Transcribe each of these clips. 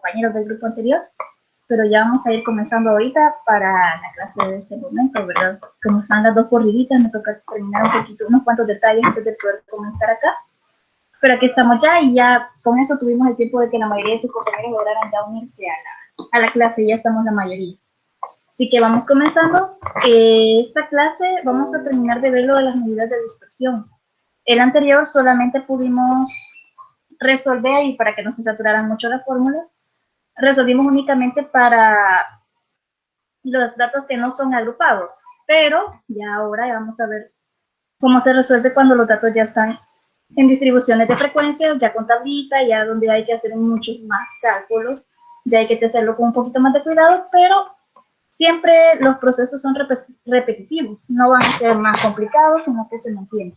compañeros del grupo anterior, pero ya vamos a ir comenzando ahorita para la clase de este momento, ¿verdad? Como están las dos corriditas, me toca terminar un poquito, unos cuantos detalles antes de poder comenzar acá. Pero aquí estamos ya y ya con eso tuvimos el tiempo de que la mayoría de sus compañeros lograran ya unirse a la clase, ya estamos la mayoría. Así que vamos comenzando. Esta clase vamos a terminar de ver lo de las medidas de dispersión. El anterior solamente pudimos resolver, y para que no se saturaran mucho las fórmulas, resolvimos únicamente para los datos que no son agrupados, pero ya ahora ya vamos a ver cómo se resuelve cuando los datos ya están en distribuciones de frecuencia, ya con tablita, ya donde hay que hacer muchos más cálculos, ya hay que hacerlo con un poquito más de cuidado, pero siempre los procesos son repetitivos, no van a ser más complicados, sino que se mantienen.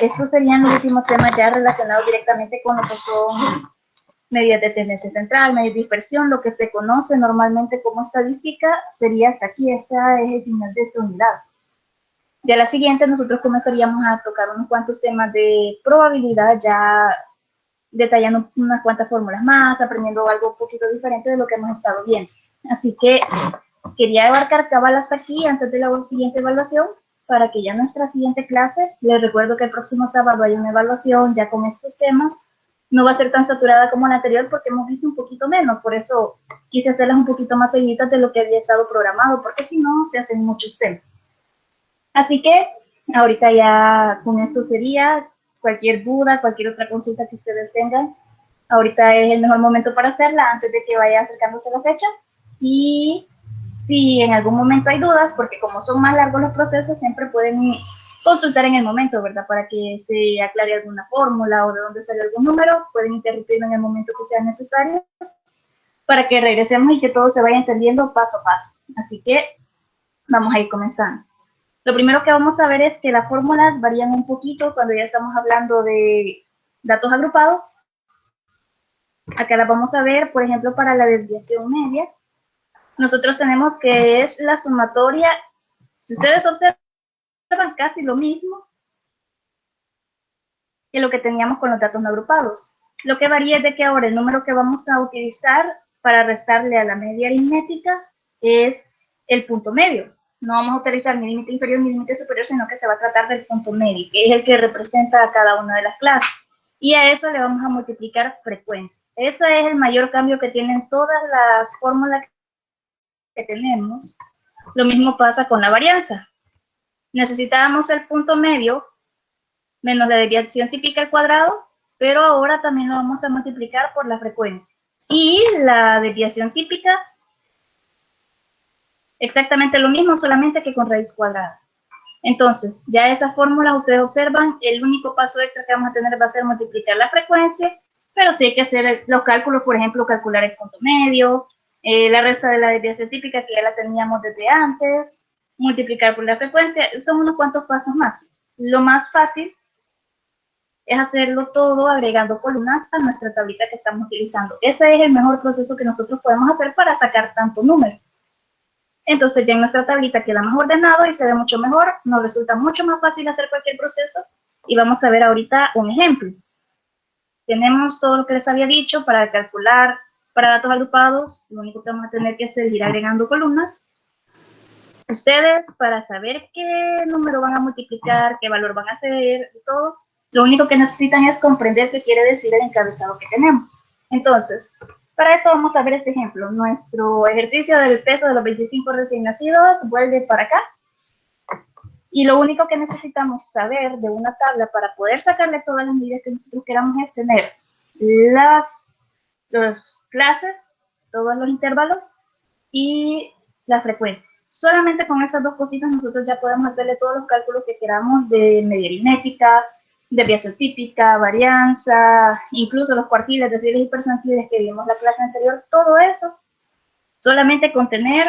Estos serían los últimos temas ya relacionados directamente con lo que son medidas de tendencia central, medidas de dispersión, lo que se conoce normalmente como estadística, sería hasta aquí, este es el final de esta unidad. Ya la siguiente nosotros comenzaríamos a tocar unos cuantos temas de probabilidad, ya detallando unas cuantas fórmulas más, aprendiendo algo un poquito diferente de lo que hemos estado viendo. Así que quería abarcar cabal hasta aquí antes de la siguiente evaluación, para que ya nuestra siguiente clase, les recuerdo que el próximo sábado hay una evaluación ya con estos temas, no va a ser tan saturada como la anterior porque hemos visto un poquito menos, por eso quise hacerlas un poquito más seguidas de lo que había estado programado, porque si no se hacen muchos temas. Así que ahorita ya con esto sería cualquier duda, cualquier otra consulta que ustedes tengan. Ahorita es el mejor momento para hacerla antes de que vaya acercándose la fecha. Y si en algún momento hay dudas, porque como son más largos los procesos, siempre pueden consultar en el momento, ¿verdad? Para que se aclare alguna fórmula o de dónde sale algún número, pueden interrumpirme en el momento que sea necesario para que regresemos y que todo se vaya entendiendo paso a paso. Así que vamos a ir comenzando. Lo primero que vamos a ver es que las fórmulas varían un poquito cuando ya estamos hablando de datos agrupados. Acá las vamos a ver, por ejemplo, para la desviación media. Nosotros tenemos que es la sumatoria, si ustedes observan, casi lo mismo que lo que teníamos con los datos no agrupados. Lo que varía es de que ahora el número que vamos a utilizar para restarle a la media aritmética es el punto medio. No vamos a utilizar ni límite inferior ni límite superior, sino que se va a tratar del punto medio, que es el que representa a cada una de las clases. Y a eso le vamos a multiplicar frecuencia. Ese es el mayor cambio que tienen todas las fórmulas que tenemos. Lo mismo pasa con la varianza. Necesitábamos el punto medio menos la desviación típica al cuadrado, pero ahora también lo vamos a multiplicar por la frecuencia. Y la desviación típica, exactamente lo mismo, solamente que con raíz cuadrada. Entonces, ya esas fórmulas ustedes observan, el único paso extra que vamos a tener va a ser multiplicar la frecuencia, pero sí hay que hacer los cálculos, por ejemplo, calcular el punto medio, la resta de la desviación típica que ya la teníamos desde antes, multiplicar por la frecuencia, son unos cuantos pasos más. Lo más fácil es hacerlo todo agregando columnas a nuestra tablita que estamos utilizando. Ese es el mejor proceso que nosotros podemos hacer para sacar tanto número. Entonces ya en nuestra tablita queda más ordenado y se ve mucho mejor, nos resulta mucho más fácil hacer cualquier proceso y vamos a ver ahorita un ejemplo. Tenemos todo lo que les había dicho para calcular para datos agrupados, lo único que vamos a tener que hacer es ir agregando columnas. Ustedes, para saber qué número van a multiplicar, qué valor van a hacer y todo, lo único que necesitan es comprender qué quiere decir el encabezado que tenemos. Entonces, para esto vamos a ver este ejemplo. Nuestro ejercicio del peso de los 25 recién nacidos vuelve para acá. Y lo único que necesitamos saber de una tabla para poder sacarle todas las medidas que nosotros queramos es tener las clases, todos los intervalos y la frecuencia. Solamente con esas dos cositas nosotros ya podemos hacerle todos los cálculos que queramos de media aritmética, desviación típica, varianza, incluso los cuartiles, deciles y percentiles que vimos la clase anterior, todo eso, solamente con tener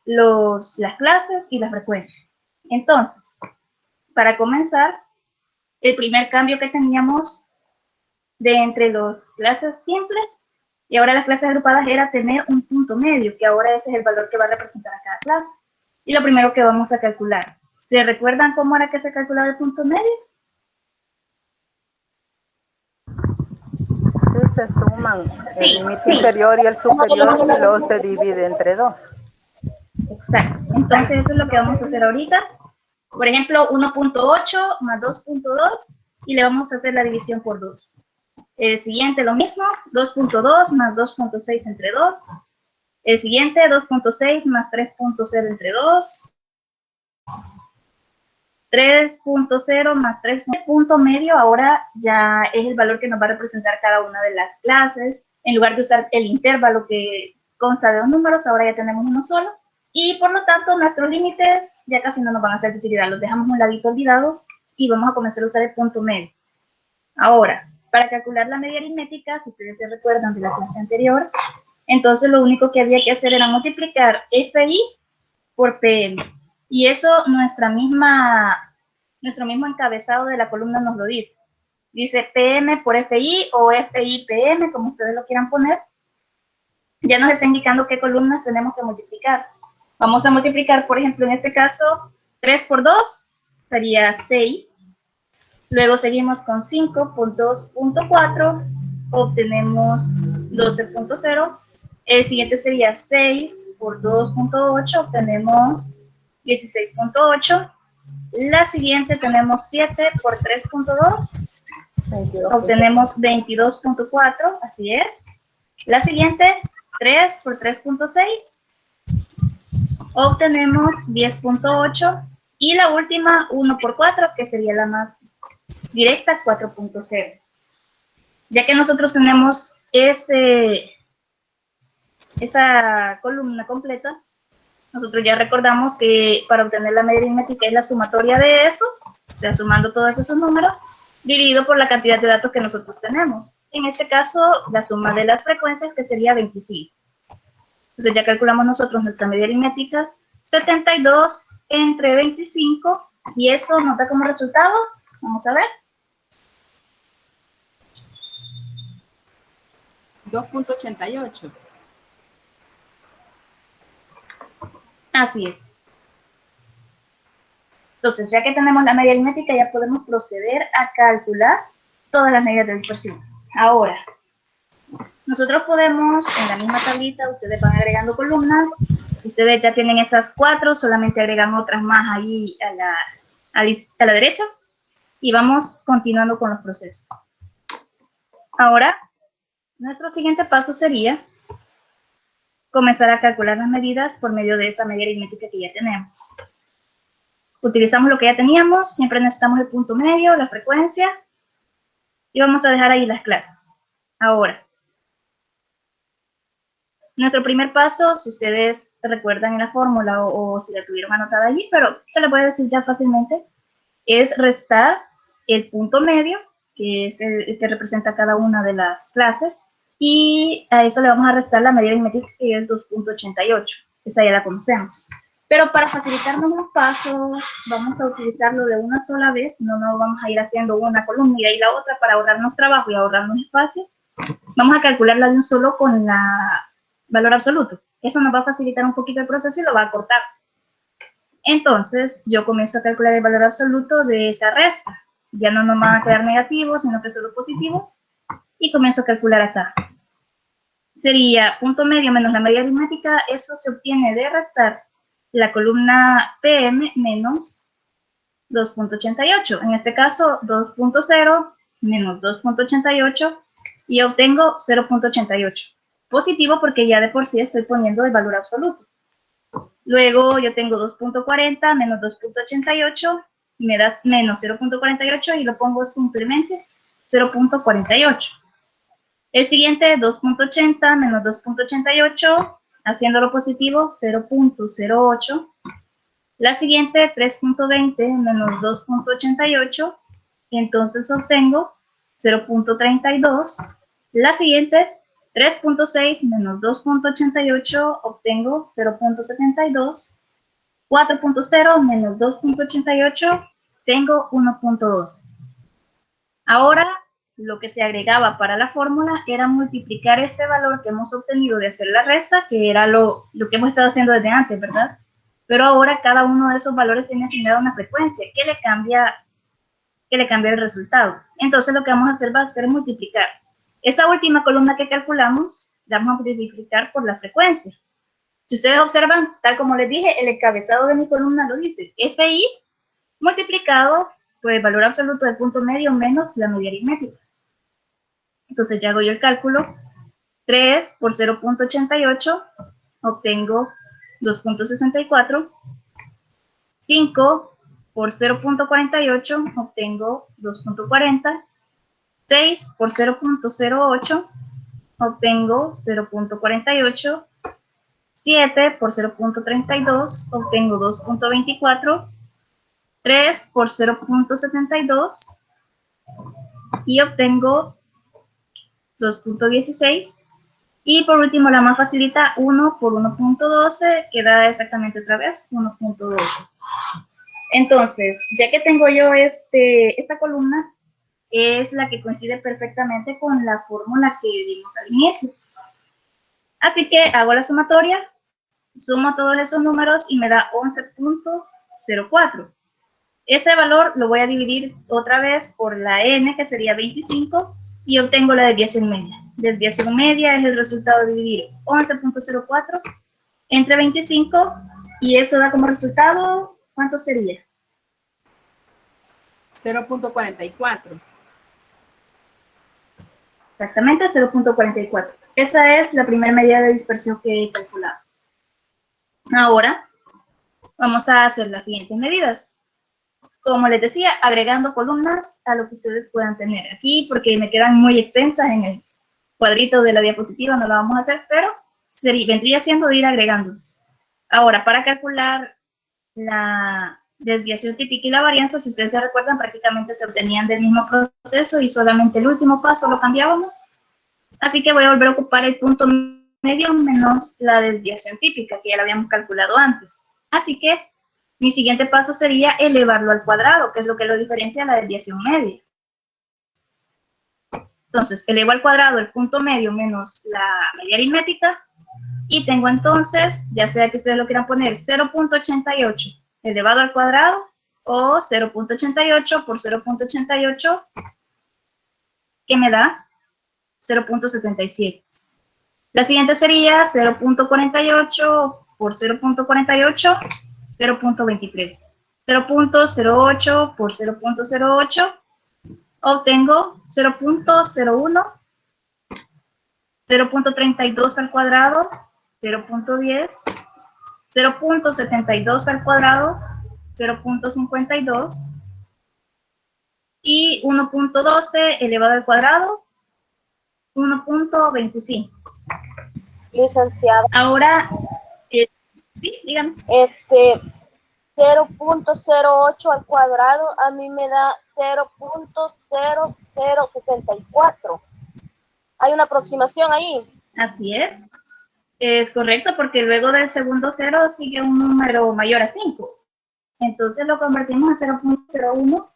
las clases y las frecuencias. Entonces, para comenzar, el primer cambio que teníamos de entre las clases simples y ahora las clases agrupadas era tener un punto medio, que ahora ese es el valor que va a representar a cada clase. Y lo primero que vamos a calcular, ¿se recuerdan cómo era que se calculaba el punto medio? Sí, se suman el Sí, límite sí. inferior y el superior y luego se divide entre 2. Exacto. Entonces eso es lo que vamos a hacer ahorita. Por ejemplo, 1.8 más 2.2 y le vamos a hacer la división por 2. El siguiente lo mismo, 2.2 más 2.6 entre 2. El siguiente, 2.6 más 3.0 entre 2. 3.0 más 3 punto medio, ahora ya es el valor que nos va a representar cada una de las clases. En lugar de usar el intervalo que consta de 2 números, ahora ya tenemos uno solo. Y por lo tanto, nuestros límites ya casi no nos van a hacer utilidad. Los dejamos un ladito olvidados y vamos a comenzar a usar el punto medio. Ahora, para calcular la media aritmética, si ustedes se recuerdan de la clase anterior, entonces lo único que había que hacer era multiplicar FI por PM. Y eso nuestro mismo encabezado de la columna nos lo dice. Dice PM por FI o FI PM, como ustedes lo quieran poner. Ya nos está indicando qué columnas tenemos que multiplicar. Vamos a multiplicar, por ejemplo, en este caso, 3 por 2 sería 6. Luego seguimos con 5 por 2.4, obtenemos 12.0. El siguiente sería 6 por 2.8, obtenemos 16.8. La siguiente tenemos 7 por 3.2, obtenemos 22.4, así es. La siguiente, 3 por 3.6, obtenemos 10.8. Y la última, 1 por 4, que sería la más directa, 4.0. Ya que nosotros tenemos esa columna completa, nosotros ya recordamos que para obtener la media aritmética es la sumatoria de eso, o sea, sumando todos esos números, dividido por la cantidad de datos que nosotros tenemos. En este caso, la suma de las frecuencias, que sería 25. Entonces ya calculamos nosotros nuestra media aritmética, 72 entre 25, y eso nos da como resultado, vamos a ver, 2.88. Así es. Entonces, ya que tenemos la media aritmética, ya podemos proceder a calcular todas las medidas de dispersión. Ahora, nosotros podemos, en la misma tablita, ustedes van agregando columnas. Si ustedes ya tienen esas 4, solamente agregan otras más ahí a la derecha. Y vamos continuando con los procesos. Ahora, nuestro siguiente paso sería comenzar a calcular las medidas por medio de esa media aritmética que ya tenemos. Utilizamos lo que ya teníamos, siempre necesitamos el punto medio, la frecuencia, y vamos a dejar ahí las clases. Ahora, nuestro primer paso, si ustedes recuerdan en la fórmula o si la tuvieron anotada allí, pero se la voy a decir ya fácilmente, es restar el punto medio, que es el que representa cada una de las clases, y a eso le vamos a restar la medida aritmética, que es 2.88. Esa ya la conocemos. Pero para facilitarnos los pasos, vamos a utilizarlo de una sola vez, no vamos a ir haciendo una columna y ahí la otra para ahorrarnos trabajo y ahorrarnos espacio. Vamos a calcularla de un solo con la valor absoluto. Eso nos va a facilitar un poquito el proceso y lo va a cortar. Entonces, yo comienzo a calcular el valor absoluto de esa resta. Ya no nos van a quedar negativos, sino que solo positivos. Y comienzo a calcular acá. Sería punto medio menos la media aritmética. Eso se obtiene de restar la columna PM menos 2.88. En este caso, 2.0 menos 2.88 y obtengo 0.88. Positivo porque ya de por sí estoy poniendo el valor absoluto. Luego yo tengo 2.40 menos 2.88 y me das menos 0.48 y lo pongo simplemente 0.48. El siguiente 2.80 menos 2.88, haciéndolo positivo 0.08. La siguiente 3.20 menos 2.88 y entonces obtengo 0.32. La siguiente 3.6 menos 2.88 obtengo 0.72. 4.0 menos 2.88 tengo 1.12. Ahora lo que se agregaba para la fórmula era multiplicar este valor que hemos obtenido de hacer la resta, que era lo que hemos estado haciendo desde antes, ¿verdad? Pero ahora cada uno de esos valores tiene asignada una frecuencia que le cambia el resultado. Entonces lo que vamos a hacer va a ser multiplicar Esa última columna que calculamos, la vamos a multiplicar por la frecuencia. Si ustedes observan, tal como les dije, el encabezado de mi columna lo dice, FI multiplicado por el valor absoluto del punto medio menos la media aritmética. Entonces ya hago yo el cálculo. 3 por 0.88 obtengo 2.64. 5 por 0.48 obtengo 2.40. 6 por 0.08 obtengo 0.48. 7 por 0.32 obtengo 2.24. 3 por 0.72 y obtengo 2.16. Y por último, la más facilita, 1 por 1.12, que da exactamente otra vez 1.12. Entonces, ya que tengo yo esta columna, es la que coincide perfectamente con la fórmula que dimos al inicio. Así que hago la sumatoria, sumo todos esos números y me da 11.04. Ese valor lo voy a dividir otra vez por la n, que sería 25, y obtengo la desviación media. Desviación media es el resultado de dividir 11.04 entre 25, y eso da como resultado, ¿cuánto sería? 0.44. Exactamente 0.44. Esa es la primera medida de dispersión que he calculado. Ahora vamos a hacer las siguientes medidas. Como les decía, agregando columnas a lo que ustedes puedan tener aquí, porque me quedan muy extensas en el cuadrito de la diapositiva, no lo vamos a hacer, pero vendría siendo de ir agregando. Ahora, para calcular la desviación típica y la varianza, si ustedes se recuerdan, prácticamente se obtenían del mismo proceso y solamente el último paso lo cambiábamos. Así que voy a volver a ocupar el punto medio menos la desviación típica, que ya la habíamos calculado antes. Así que mi siguiente paso sería elevarlo al cuadrado, que es lo que lo diferencia de la desviación media. Entonces, elevo al cuadrado el punto medio menos la media aritmética, y tengo entonces, ya sea que ustedes lo quieran poner, 0.88 elevado al cuadrado, o 0.88 por 0.88, que me da 0.77. La siguiente sería 0.48 por 0.48, 0.23. 0.08 por 0.08, obtengo 0.01, 0.32 al cuadrado, 0.10, 0.72 al cuadrado, 0.52, y 1.12 elevado al cuadrado, 1.25. Licenciada, Ahora, sí, dígame. 0.08 al cuadrado a mí me da 0.0064. Hay una aproximación ahí. Así es correcto, porque luego del segundo cero sigue un número mayor a 5. Entonces lo convertimos en 0.01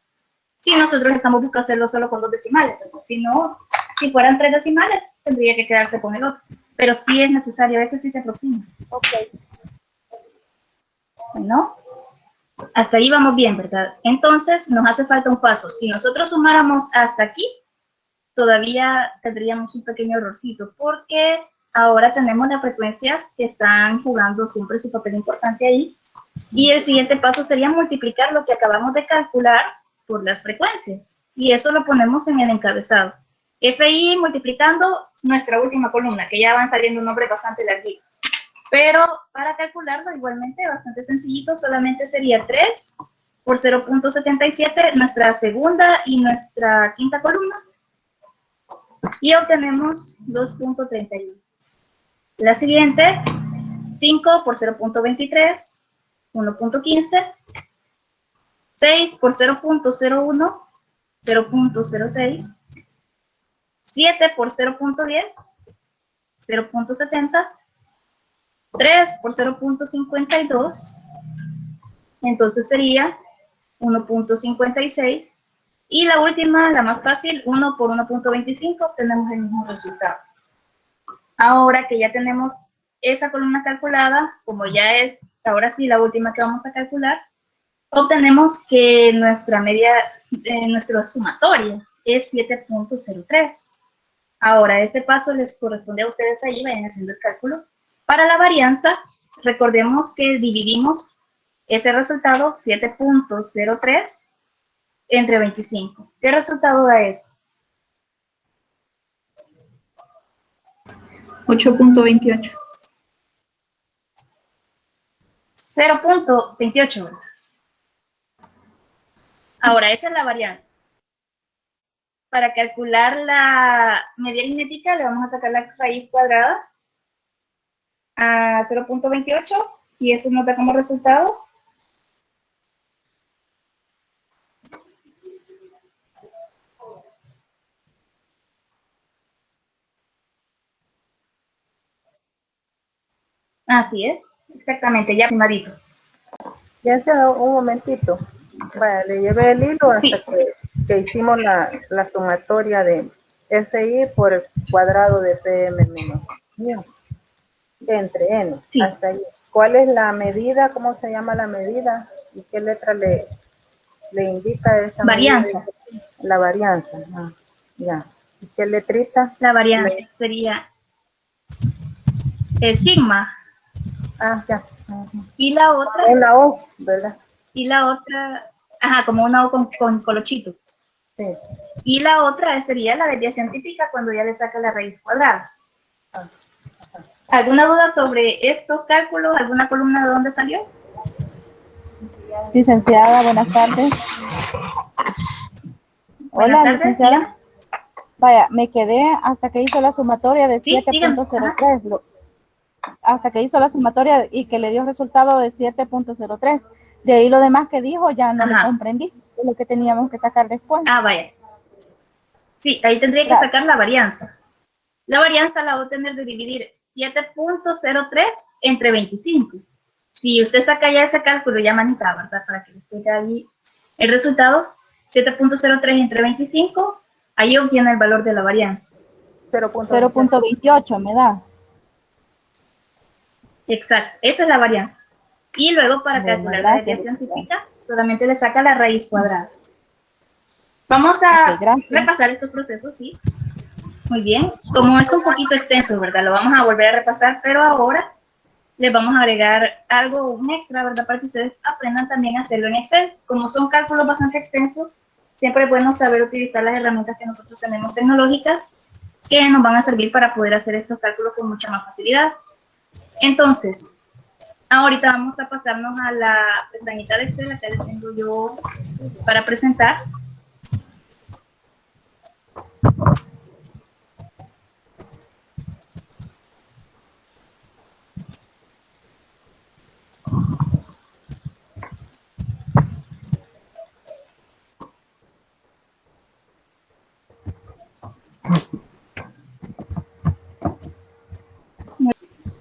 si nosotros estamos buscando hacerlo solo con 2 decimales. Si no, si fueran 3 decimales, tendría que quedarse con el otro. Pero sí es necesario, a veces sí se aproxima. Ok. Bueno, hasta ahí vamos bien, ¿verdad? Entonces nos hace falta un paso. Si nosotros sumáramos hasta aquí, todavía tendríamos un pequeño errorcito, porque ahora tenemos las frecuencias que están jugando siempre su papel importante ahí, y el siguiente paso sería multiplicar lo que acabamos de calcular por las frecuencias, y eso lo ponemos en el encabezado. FI multiplicando nuestra última columna, que ya van saliendo nombres bastante larguitos, pero para calcularlo igualmente bastante sencillito, solamente sería 3 por 0.77, nuestra segunda y nuestra quinta columna, y obtenemos 2.31. La siguiente, 5 por 0.23, 1.15, 6 por 0.01, 0.06, 7 por 0.10, 0.70, 3 por 0.52, entonces sería 1.56, y la última, la más fácil, 1 por 1.25, tenemos el mismo resultado. Ahora que ya tenemos esa columna calculada, como ya es, ahora sí, la última que vamos a calcular, obtenemos que nuestra media, nuestra sumatoria es 7.03. Ahora, este paso les corresponde a ustedes ahí, vayan haciendo el cálculo. Para la varianza, recordemos que dividimos ese resultado 7.03 entre 25. ¿Qué resultado da eso? 8.28. 0.28, ¿verdad? Ahora, esa es la varianza. Para calcular la medida aritmética, le vamos a sacar la raíz cuadrada a 0.28 y eso nos da como resultado 0.28. Así es, exactamente, ya aproximadito. Ya se da un momentito. Vaya, le llevé el hilo hasta Sí. que hicimos la sumatoria de SI por el cuadrado de PM menos mu entre N. Sí. Hasta ahí. ¿Cuál es la medida? ¿Cómo se llama la medida? ¿Y qué letra le indica esa Varianza. medida? La varianza. Ah, ya. ¿Y qué letrita? La varianza sería el sigma. Ah, ya. Ujú. Y la otra, Es la O, ¿verdad? ajá, como una O con colochito. Sí. Y la otra sería la desviación típica cuando ya le saca la raíz cuadrada. ¿Alguna duda sobre estos cálculos? ¿Alguna columna de dónde salió? Licenciada, buenas tardes. Buenas Hola, tardes, licenciada. dígame. Vaya, me quedé hasta que hizo la sumatoria de Sí, dígame. 7.03. Hasta que hizo la sumatoria y que le dio resultado de 7.03. De ahí lo demás que dijo ya no le Ajá. comprendí. Es lo que teníamos que sacar después. Ah, vaya. Sí, ahí tendría que sacar la varianza. La varianza la va a obtener de dividir 7.03 entre 25. Si usted saca ya ese cálculo, ya manita, ¿verdad? Para que les quede ahí el resultado, 7.03 entre 25, ahí obtiene el valor de la varianza. 0.28 me da. Exacto, esa es la varianza. Y luego para Bueno, calcular la gracias, desviación licenciada. típica, solamente le saca la raíz cuadrada. Vamos a Ok, gracias. repasar estos procesos, ¿sí? Muy bien. Como es un poquito extenso, ¿verdad? Lo vamos a volver a repasar, pero ahora les vamos a agregar algo, un extra, ¿verdad? Para que ustedes aprendan también a hacerlo en Excel. Como son cálculos bastante extensos, siempre es bueno saber utilizar las herramientas que nosotros tenemos tecnológicas que nos van a servir para poder hacer estos cálculos con mucha más facilidad. Entonces, ahorita vamos a pasarnos a la pestañita de Excel, acá les tengo yo para presentar.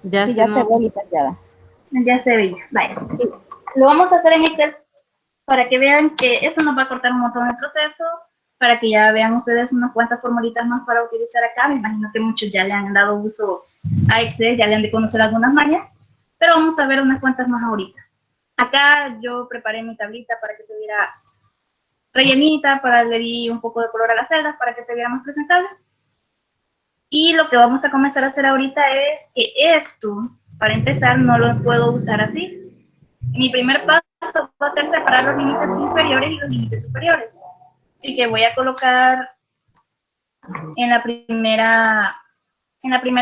Ya se ve, licenciada. Ya se veía, vaya. Lo vamos a hacer en Excel para que vean que eso nos va a cortar un montón el proceso, para que ya vean ustedes unas cuantas formulitas más para utilizar acá. Me imagino que muchos ya le han dado uso a Excel, ya le han de conocer algunas mañas, pero vamos a ver unas cuantas más ahorita. Acá yo preparé mi tablita para que se viera rellenita, para le di un poco de color a las celdas para que se viera más presentable. Y lo que vamos a comenzar a hacer ahorita es que esto, para empezar, no lo puedo usar así. Mi primer paso va a ser separar los límites inferiores y los límites superiores. Así que voy a colocar en la primera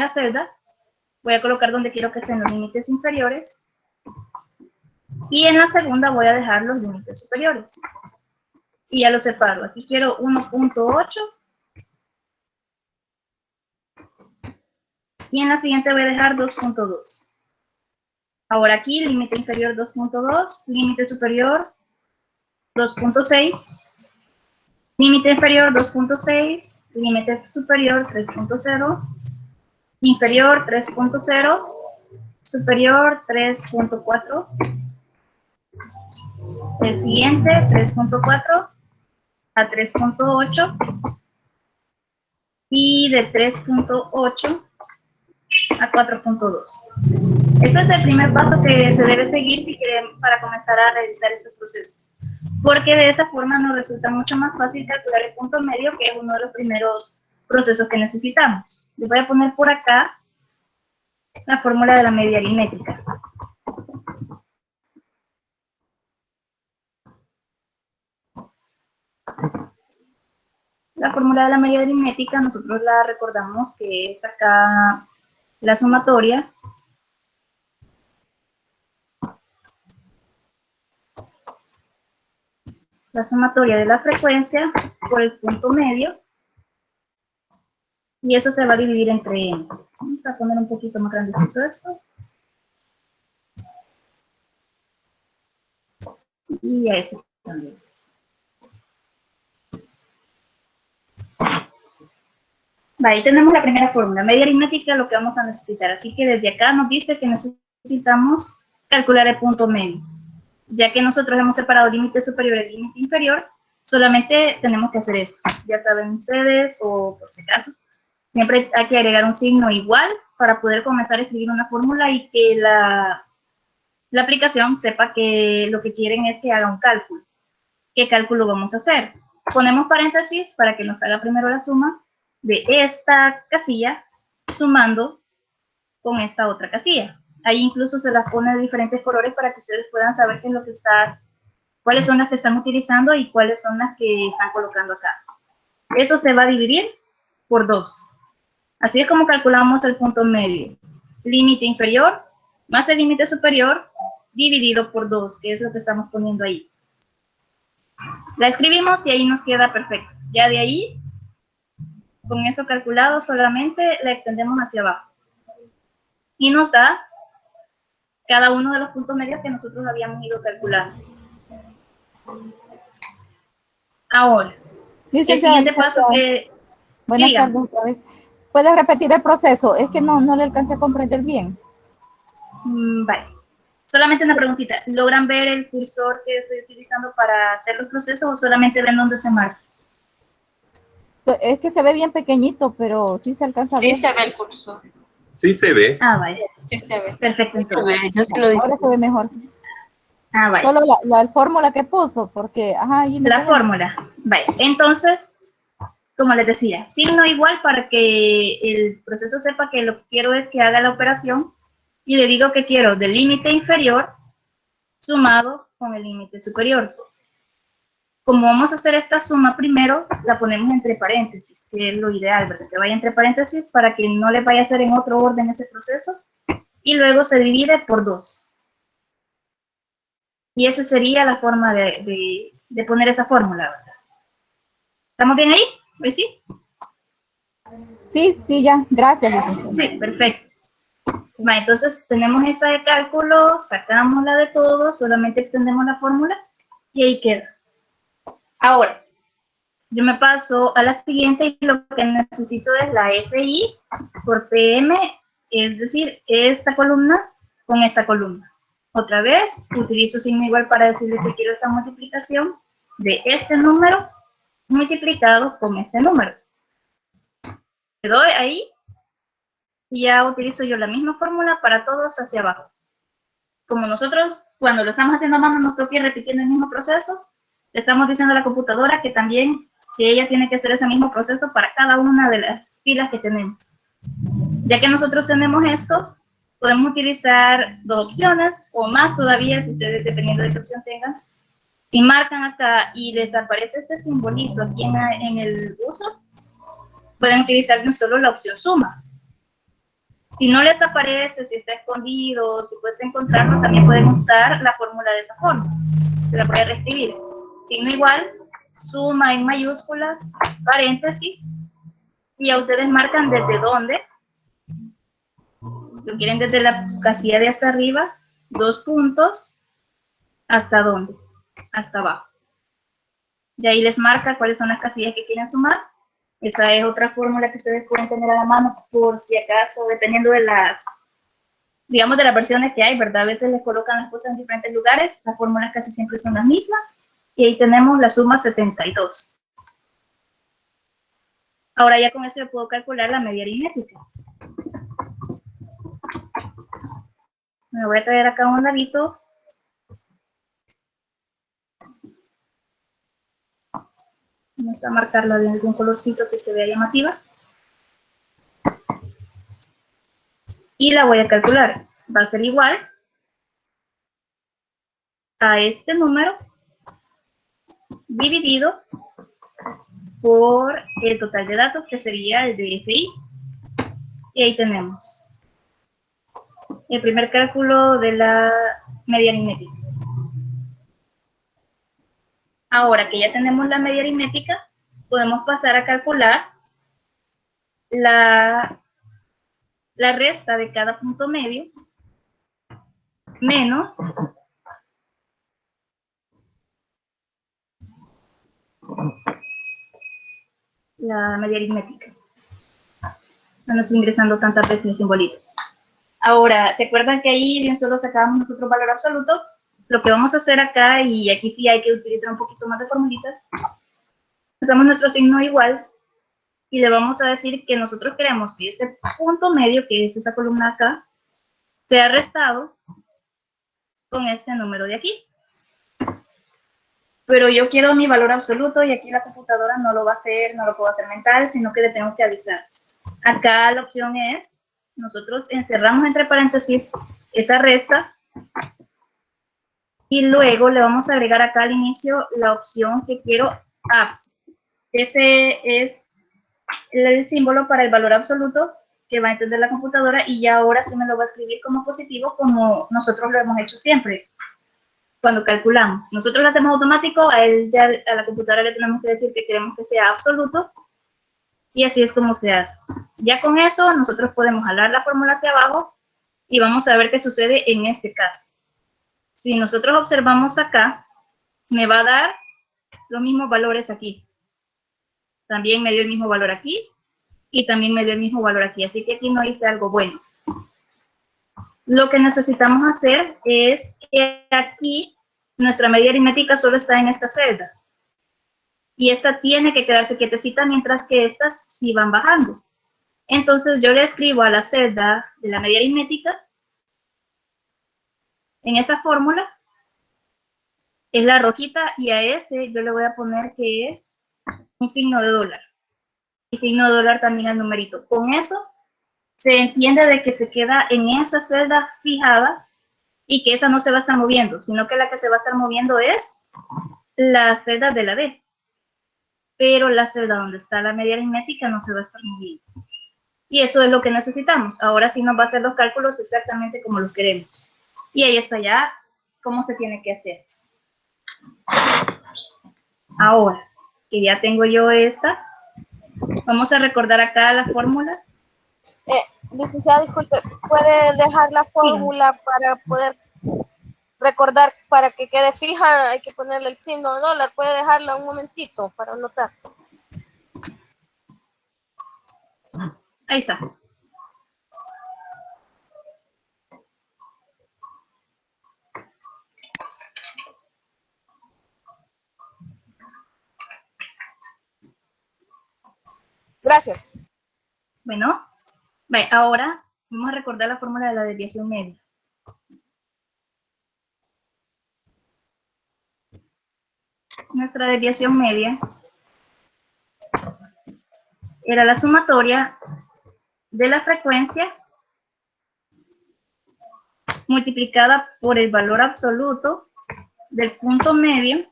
celda, voy a colocar donde quiero que estén los límites inferiores. Y en la segunda voy a dejar los límites superiores. Y ya los separo. Aquí quiero 1.8. Y en la siguiente voy a dejar 2.2. Ahora aquí, límite inferior 2.2, límite superior 2.6, límite inferior 2.6, límite superior 3.0, inferior 3.0, superior 3.4, el siguiente 3.4 a 3.8 y de 3.8 a 4.2. Ese es el primer paso que se debe seguir si quieren para comenzar a realizar estos procesos, porque de esa forma nos resulta mucho más fácil calcular el punto medio, que es uno de los primeros procesos que necesitamos. Les voy a poner por acá la fórmula de la media aritmética. La fórmula de la media aritmética nosotros la recordamos que es acá la sumatoria de la frecuencia por el punto medio, y eso se va a dividir entre n. Vamos a poner un poquito más grandecito esto. Y a este también. Ahí tenemos la primera fórmula, media aritmética, lo que vamos a necesitar. Así que desde acá nos dice que necesitamos calcular el punto medio. Ya que nosotros hemos separado límite superior y límite inferior, solamente tenemos que hacer esto. Ya saben ustedes, o por si acaso, siempre hay que agregar un signo igual para poder comenzar a escribir una fórmula y que la aplicación sepa que lo que quieren es que haga un cálculo. ¿Qué cálculo vamos a hacer? Ponemos paréntesis para que nos haga primero la suma de esta casilla sumando con esta otra casilla. Ahí incluso se las pone de diferentes colores para que ustedes puedan saber qué es lo que está, cuáles son las que están utilizando y cuáles son las que están colocando acá. Eso se va a dividir por 2. Así es como calculamos el punto medio. Límite inferior más el límite superior dividido por 2, que es lo que estamos poniendo ahí. La escribimos y ahí nos queda perfecto. Ya de ahí, con eso calculado, solamente la extendemos hacia abajo. Y nos da cada uno de los puntos medios que nosotros habíamos ido calculando. Ahora, el siguiente paso que... Buenas tardes otra vez. ¿Puedes repetir el proceso? Es que no le alcancé a comprender bien. Vale. Solamente una preguntita. ¿Logran ver el cursor que estoy utilizando para hacer los procesos o solamente ven dónde se marca? Es que se ve bien pequeñito, pero sí se alcanza a ver. Sí se ve el cursor. Sí se ve. Ah, vale. Sí se ve. Perfecto, entonces. Yo sí lo Ahora se ve mejor. Ah, vale. Solo la fórmula que puso, porque... Ajá, ahí me La quedé. fórmula. Vale. Entonces, como les decía, signo igual para que el proceso sepa que lo que quiero es que haga la operación y le digo que quiero del límite inferior sumado con el límite superior. Como vamos a hacer esta suma primero, la ponemos entre paréntesis, que es lo ideal, ¿verdad? Que vaya entre paréntesis para que no le vaya a hacer en otro orden ese proceso. Y luego se divide por 2. Y esa sería la forma de poner esa fórmula, ¿verdad? ¿Estamos bien ahí? ¿Ves sí? Sí, ya. Gracias, licenciada. Sí, perfecto. Vale, entonces tenemos esa de cálculo, sacamos la de todo, solamente extendemos la fórmula y ahí queda. Ahora, yo me paso a la siguiente y lo que necesito es la FI por PM, es decir, esta columna con esta columna. Otra vez, utilizo signo igual para decirle que quiero esa multiplicación de este número multiplicado con este número. Le doy ahí y ya utilizo yo la misma fórmula para todos hacia abajo. Como nosotros, cuando lo estamos haciendo a mano, nos toca ir repitiendo el mismo proceso, le estamos diciendo a la computadora que también que ella tiene que hacer ese mismo proceso para cada una de las filas que tenemos. Ya que nosotros tenemos esto, podemos utilizar 2 opciones o más todavía, si ustedes, dependiendo de qué opción tengan. Si marcan acá y les aparece este simbolito aquí en el uso, pueden utilizar de un solo la opción suma. Si no les aparece, si está escondido, si cuesta encontrarlo, también pueden usar la fórmula de esa forma. Se la puede reescribir. Signo igual, suma en mayúsculas, paréntesis, y ya ustedes marcan desde dónde. Lo quieren desde la casilla de hasta arriba, 2 puntos, ¿hasta dónde? Hasta abajo. Y ahí les marca cuáles son las casillas que quieren sumar. Esa es otra fórmula que ustedes pueden tener a la mano por si acaso, dependiendo de las, digamos, de las versiones que hay, ¿verdad? A veces les colocan las cosas en diferentes lugares, las fórmulas casi siempre son las mismas. Y ahí tenemos la suma 72. Ahora ya con eso yo puedo calcular la media aritmética. Me voy a traer acá un ladito. Vamos a marcarla de algún colorcito que se vea llamativa. y la voy a calcular. Va a ser igual a este número dividido por el total de datos, que sería el de FI. Y ahí tenemos el primer cálculo de la media aritmética. Ahora que ya tenemos la media aritmética, podemos pasar a calcular la resta de cada punto medio menos la media aritmética. No estoy ingresando tantas veces el simbolito. Ahora, ¿se acuerdan que ahí de un solo sacábamos nosotros valor absoluto? Lo que vamos a hacer acá, y aquí sí hay que utilizar un poquito más de formulitas, usamos nuestro signo igual y le vamos a decir que nosotros queremos que este punto medio, que es esa columna acá, sea restado con este número de aquí. Pero yo quiero mi valor absoluto y aquí la computadora no lo va a hacer, no lo puedo hacer mental, sino que le tengo que avisar. Acá la opción es, nosotros encerramos entre paréntesis esa resta y luego le vamos a agregar acá al inicio la opción que quiero abs. Ese es el símbolo para el valor absoluto que va a entender la computadora, y ya ahora sí me lo va a escribir como positivo, como nosotros lo hemos hecho siempre cuando calculamos. Nosotros lo hacemos automático, a la computadora le tenemos que decir que queremos que sea absoluto, y así es como se hace. Ya con eso nosotros podemos jalar la fórmula hacia abajo y vamos a ver qué sucede en este caso. Si nosotros observamos acá, me va a dar los mismos valores aquí. También me dio el mismo valor aquí y también me dio el mismo valor aquí. Así que aquí no hice algo bueno. Lo que necesitamos hacer es que aquí nuestra media aritmética solo está en esta celda. Y esta tiene que quedarse quietecita mientras que estas sí van bajando. Entonces yo le escribo a la celda de la media aritmética, en esa fórmula, es la rojita, y a ese yo le voy a poner que es un signo de dólar. Y signo de dólar también al numerito. Con eso se entiende de que se queda en esa celda fijada y que esa no se va a estar moviendo, sino que la que se va a estar moviendo es la celda de la D. Pero la celda donde está la media aritmética no se va a estar moviendo. Y eso es lo que necesitamos. Ahora sí nos va a hacer los cálculos exactamente como los queremos. Y ahí está ya cómo se tiene que hacer. Ahora que ya tengo yo esta, vamos a recordar acá la fórmula. Licenciada, disculpe, ¿puede dejar la fórmula para poder recordar, para que quede fija? Hay que ponerle el signo de dólar. ¿Puede dejarla un momentito para anotar? Ahí está. Gracias. Bueno, ahora vamos a recordar la fórmula de la desviación media. Nuestra desviación media era la sumatoria de la frecuencia multiplicada por el valor absoluto del punto medio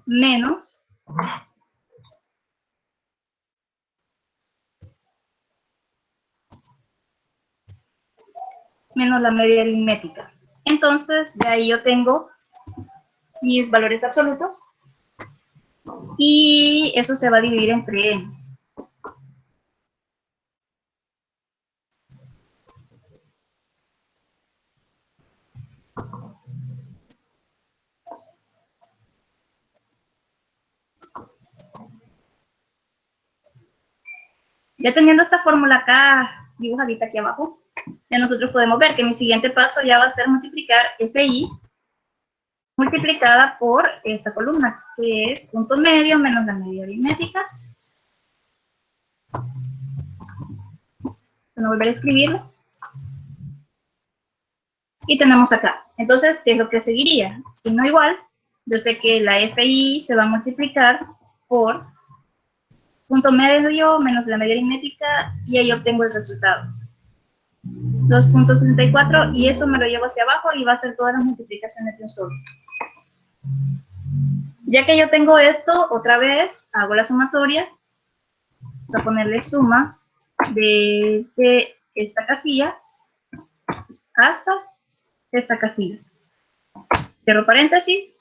menos la media aritmética. Entonces, de ahí yo tengo mis valores absolutos y eso se va a dividir entre n. Ya teniendo esta fórmula acá dibujadita aquí abajo, ya nosotros podemos ver que mi siguiente paso ya va a ser multiplicar FI multiplicada por esta columna, que es punto medio menos la media aritmética. Voy a volver a escribirlo. Y tenemos acá. Entonces, ¿qué es lo que seguiría? Signo igual. Yo sé que la FI se va a multiplicar por punto medio menos la media aritmética y ahí obtengo el resultado. 2.64 y eso me lo llevo hacia abajo y va a ser todas las multiplicaciones de un solo. Ya que yo tengo esto, otra vez hago la sumatoria. Vamos a ponerle suma desde esta casilla hasta esta casilla. Cierro paréntesis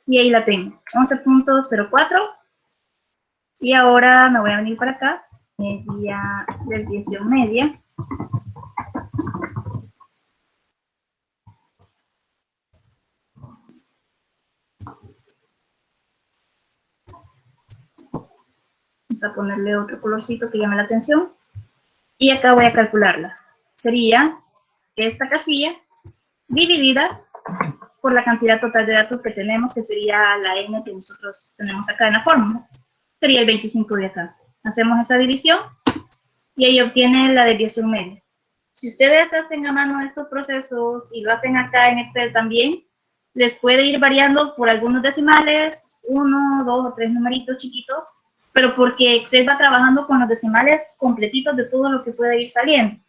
y ahí la tengo, 11.04. Y ahora me voy a venir para acá, media, desviación media. Vamos a ponerle otro colorcito que llame la atención. Y acá voy a calcularla. Sería esta casilla dividida por la cantidad total de datos que tenemos, que sería la n que nosotros tenemos acá en la fórmula. Sería el 25 de acá. Hacemos esa división y ahí obtiene la desviación media. Si ustedes hacen a mano estos procesos y lo hacen acá en Excel también, les puede ir variando por algunos decimales, 1, 2 o 3 numeritos chiquitos, pero porque Excel va trabajando con los decimales completitos de todo lo que puede ir saliendo.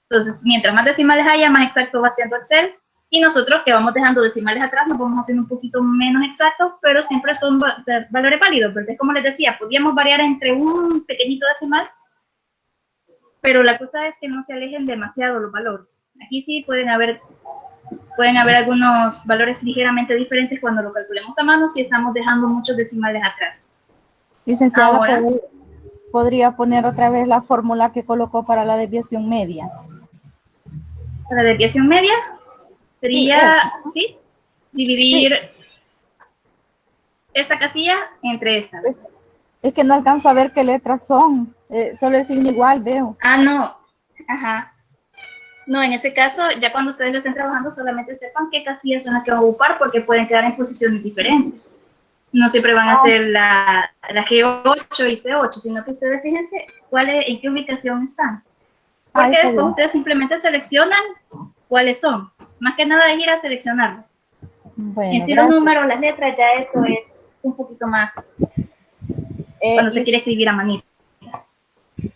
Entonces, mientras más decimales haya, más exacto va siendo Excel. Y nosotros que vamos dejando decimales atrás, nos vamos haciendo un poquito menos exactos, pero siempre son valores válidos, porque como les decía, podíamos variar entre un pequeñito decimal, pero la cosa es que no se alejen demasiado los valores. Aquí sí pueden haber algunos valores ligeramente diferentes cuando lo calculemos a mano si estamos dejando muchos decimales atrás. Licenciada, Ahora, ¿podría poner otra vez la fórmula que colocó para la desviación media? para la desviación media sería, ¿sí? Dividir esta casilla entre esta. Es que no alcanzo a ver qué letras son. Solo el signo igual veo. Ah, no. Ajá. No, en ese caso, ya cuando ustedes lo estén trabajando, solamente sepan qué casillas son las que van a ocupar, porque pueden quedar en posiciones diferentes. No siempre van a ser la G8 y C8, sino que ustedes fíjense en qué ubicación están. Porque después ustedes simplemente seleccionan cuáles son. Más que nada es ir a seleccionarlas. Bueno, en sí los números, las letras, ya eso es un poquito más cuando se quiere escribir a manito.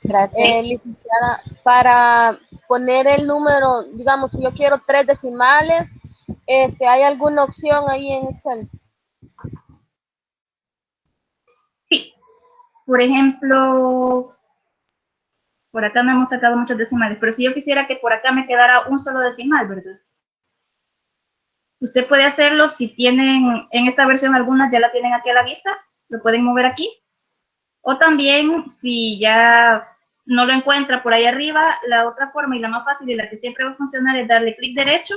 Gracias. Licenciada, para poner el número, digamos, si yo quiero 3 decimales, ¿hay alguna opción ahí en Excel? Sí. Por ejemplo, por acá no hemos sacado muchos decimales, pero si yo quisiera que por acá me quedara un solo decimal, ¿verdad? Usted puede hacerlo si tienen, en esta versión algunas ya la tienen aquí a la vista, lo pueden mover aquí. O también, si ya no lo encuentra por ahí arriba, la otra forma y la más fácil y la que siempre va a funcionar es darle clic derecho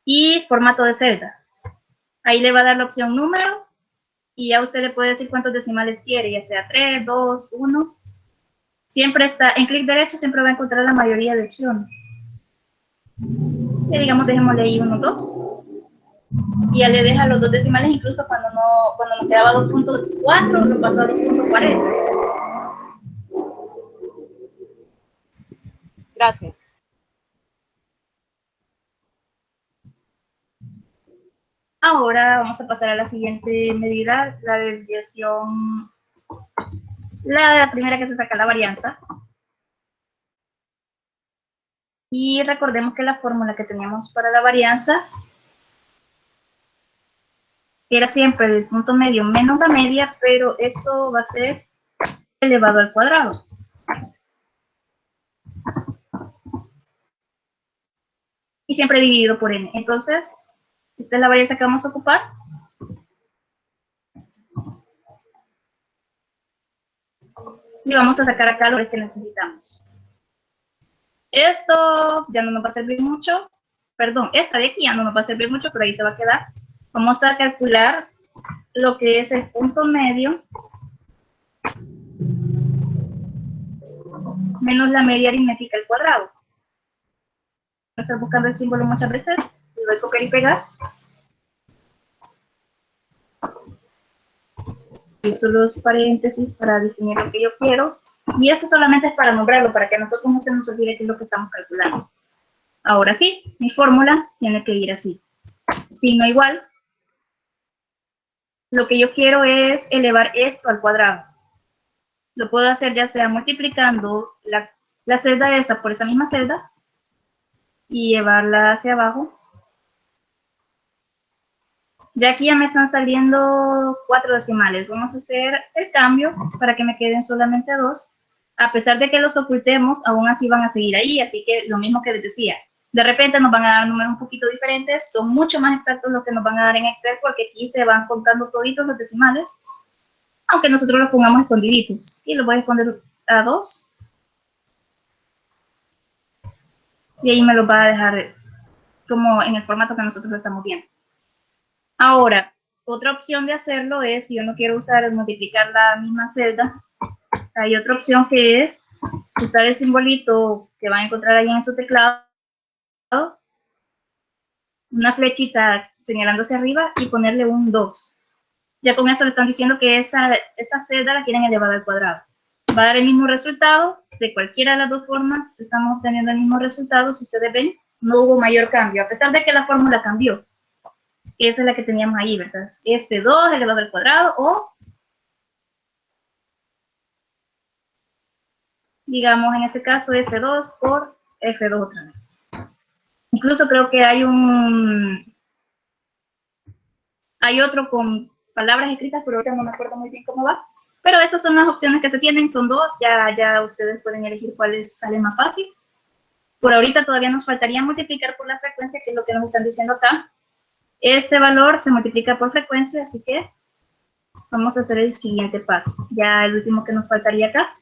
y formato de celdas. Ahí le va a dar la opción número y ya usted le puede decir cuántos decimales quiere, ya sea 3, 2, 1. Siempre está, en clic derecho siempre va a encontrar la mayoría de opciones. Y digamos, dejémosle ahí 1, 2. Y ya le deja los dos decimales, incluso cuando nos quedaba 2.4, lo pasó a 2.40. Gracias. Ahora vamos a pasar a la siguiente medida, la desviación, la primera que se saca la varianza. Y recordemos que la fórmula que teníamos para la varianza era siempre el punto medio menos la media, pero eso va a ser elevado al cuadrado. Y siempre dividido por n. Entonces, esta es la varianza que vamos a ocupar. Y vamos a sacar acá lo que necesitamos. Esto ya no nos va a servir mucho. Perdón, esta de aquí ya no nos va a servir mucho, pero ahí se va a quedar. Vamos a calcular lo que es el punto medio menos la media aritmética al cuadrado. Voy a estar buscando el símbolo muchas veces. Le doy copiar y pegar. Uso los paréntesis para definir lo que yo quiero. Y eso solamente es para nombrarlo, para que a nosotros no se nos olvide qué es lo que estamos calculando. Ahora sí, mi fórmula tiene que ir así. Signo igual. Lo que yo quiero es elevar esto al cuadrado. Lo puedo hacer ya sea multiplicando la celda esa por esa misma celda, y llevarla hacia abajo. Ya aquí ya me están saliendo 4 decimales. Vamos a hacer el cambio para que me queden solamente 2. A pesar de que los ocultemos, aún así van a seguir ahí, así que lo mismo que les decía. De repente nos van a dar números un poquito diferentes, son mucho más exactos los que nos van a dar en Excel, porque aquí se van contando toditos los decimales, aunque nosotros los pongamos escondiditos. Y los voy a esconder a 2. Y ahí me los va a dejar como en el formato que nosotros lo estamos viendo. Ahora, otra opción de hacerlo es, si yo no quiero usar multiplicar la misma celda, hay otra opción que es usar el simbolito que van a encontrar ahí en su teclado, una flechita señalando hacia arriba y ponerle un 2. Ya con eso le están diciendo que esa celda la quieren elevar al cuadrado. Va a dar el mismo resultado, de cualquiera de las dos formas estamos obteniendo el mismo resultado. Si ustedes ven, no hubo mayor cambio, a pesar de que la fórmula cambió. Esa es la que teníamos ahí, ¿verdad? F2 elevado al cuadrado o, digamos, en este caso, F2 por F2 otra vez. Incluso creo que hay otro con palabras escritas, pero ahorita no me acuerdo muy bien cómo va. Pero esas son las opciones que se tienen, son 2, ya ustedes pueden elegir cuál les sale más fácil. Por ahorita todavía nos faltaría multiplicar por la frecuencia, que es lo que nos están diciendo acá. Este valor se multiplica por frecuencia, así que vamos a hacer el siguiente paso. Ya el último que nos faltaría acá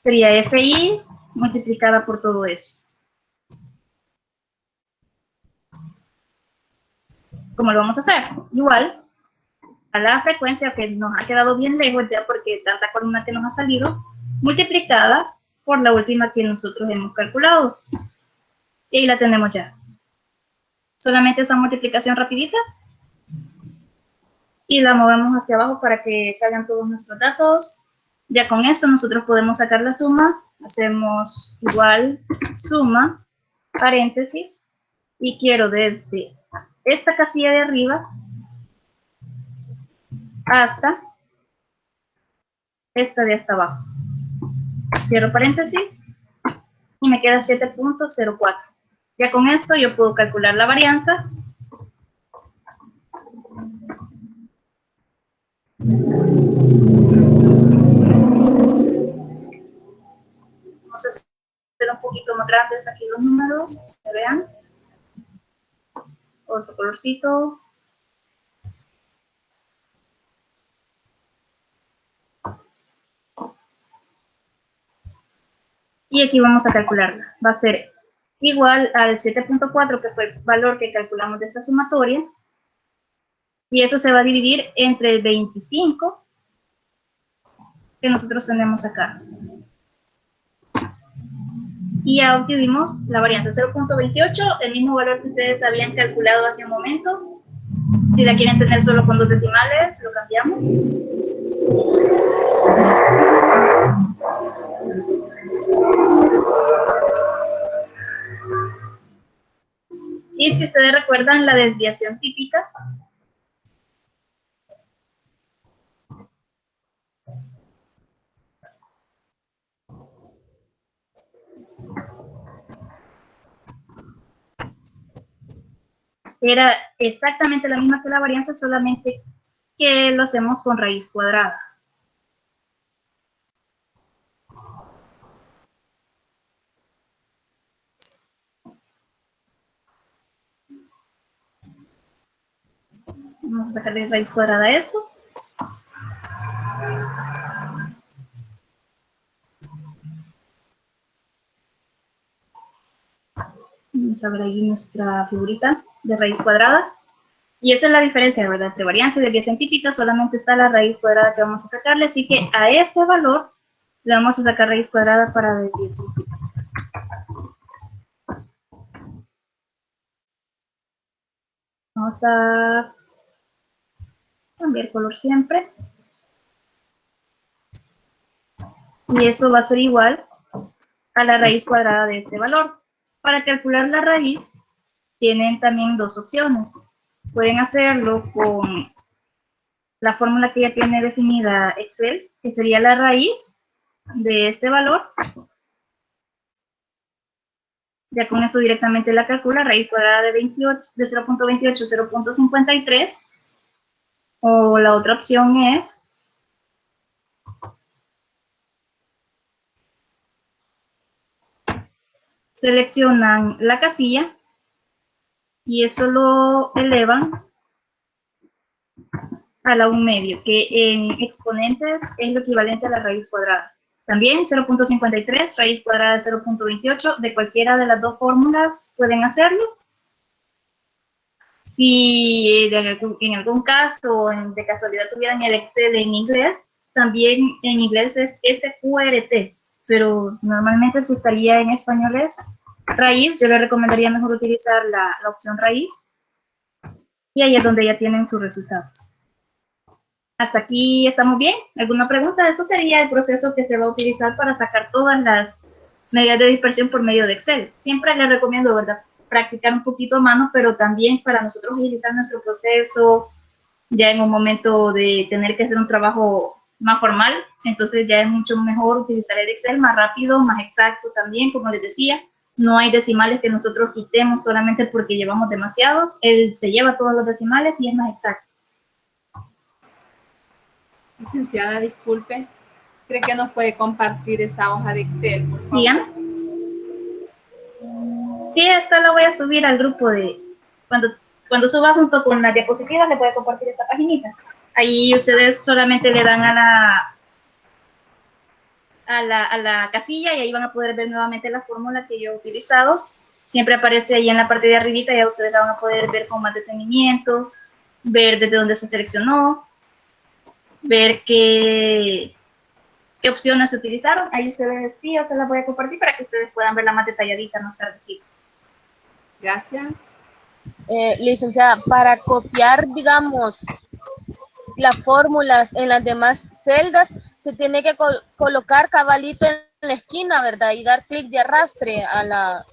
sería FI multiplicada por todo eso. ¿Cómo lo vamos a hacer? Igual, a la frecuencia que nos ha quedado bien lejos ya porque tanta columna que nos ha salido, multiplicada por la última que nosotros hemos calculado. Y ahí la tenemos ya. Solamente esa multiplicación rapidita. Y la movemos hacia abajo para que salgan todos nuestros datos. Ya con esto nosotros podemos sacar la suma. Hacemos igual suma, paréntesis, y quiero desde esta casilla de arriba hasta esta de hasta abajo. Cierro paréntesis y me queda 7.04. Ya con esto yo puedo calcular la varianza. Vamos a hacer un poquito más grandes aquí los números, se vean. Otro colorcito. Y aquí vamos a calcularla. Va a ser igual al 7.4, que fue el valor que calculamos de esta sumatoria. Y eso se va a dividir entre el 25 que nosotros tenemos acá. Y ya obtuvimos la varianza 0.28, el mismo valor que ustedes habían calculado hace un momento. Si la quieren tener solo con 2 decimales, lo cambiamos. Y si ustedes recuerdan la desviación típica, era exactamente la misma que la varianza, solamente que lo hacemos con raíz cuadrada. Vamos a sacarle raíz cuadrada a esto. Vamos a ver ahí nuestra figurita de raíz cuadrada. Y esa es la diferencia, ¿verdad? Entre varianza y desviación típica solamente está la raíz cuadrada que vamos a sacarle, así que a este valor le vamos a sacar raíz cuadrada para desviación típica. Vamos a cambiar color siempre. Y eso va a ser igual a la raíz cuadrada de este valor. Para calcular la raíz, tienen también 2 opciones. Pueden hacerlo con la fórmula que ya tiene definida Excel, que sería la raíz de este valor Ya con eso directamente la calcula, raíz cuadrada de 0.28, 0.53. O la otra opción es seleccionan la casilla y eso lo elevan a la 1/2, que en exponentes es lo equivalente a la raíz cuadrada. También 0.53, raíz cuadrada de 0.28, de cualquiera de las dos fórmulas pueden hacerlo. Si en algún caso, de casualidad tuvieran el Excel en inglés, también en inglés es SQRT, pero normalmente si estaría en español es raíz. Yo le recomendaría mejor utilizar la opción raíz, y ahí es donde ya tienen sus resultados. Hasta aquí estamos bien. ¿Alguna pregunta? Eso sería el proceso que se va a utilizar para sacar todas las medidas de dispersión por medio de Excel. Siempre les recomiendo, ¿verdad?, practicar un poquito a mano, pero también para nosotros agilizar nuestro proceso, ya en un momento de tener que hacer un trabajo más formal, entonces ya es mucho mejor utilizar el Excel, más rápido, más exacto también, como les decía. No hay decimales que nosotros quitemos solamente porque llevamos demasiados. Él se lleva todos los decimales y es más exacto. Licenciada, disculpe. ¿Cree que nos puede compartir esa hoja de Excel, por favor? Dígame. Sí, esta la voy a subir al grupo de... Cuando suba junto con las diapositivas, le voy a compartir esta paginita. Ahí ustedes solamente le dan a la casilla y ahí van a poder ver nuevamente la fórmula que yo he utilizado. Siempre aparece ahí en la parte de arribita, ya ustedes la van a poder ver con más detenimiento, ver desde dónde se seleccionó, ver qué opciones se utilizaron. Ahí ustedes sí, yo se las voy a compartir para que ustedes puedan verla más detalladita más tardecito. Gracias. Licenciada, para copiar, digamos, las fórmulas en las demás celdas, se tiene que colocar cabalito en la esquina, ¿verdad? Y dar clic de arrastre a la...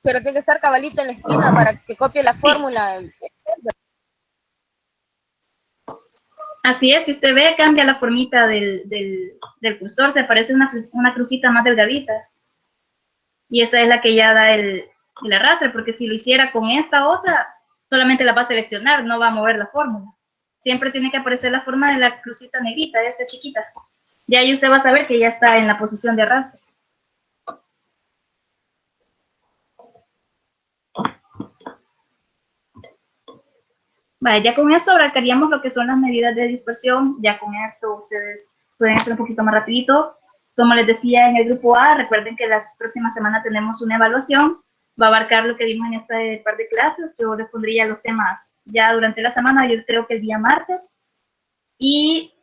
Pero tiene que estar cabalito en la esquina para que copie la fórmula. Así es, si usted ve, cambia la formita del cursor, se parece una crucita más delgadita. Y esa es la que ya da el arrastre, porque si lo hiciera con esta otra, solamente la va a seleccionar, no va a mover la fórmula. Siempre tiene que aparecer la forma de la crucita negrita, de esta chiquita. Y ahí usted va a saber que ya está en la posición de arrastre. Vale, ya con esto abarcaríamos lo que son las medidas de dispersión. Ya con esto ustedes pueden hacer un poquito más rapidito. Como les decía en el grupo A, recuerden que la próxima semana tenemos una evaluación. Va a abarcar lo que vimos en este par de clases. Yo les pondría los temas ya durante la semana, yo creo que el día martes. Y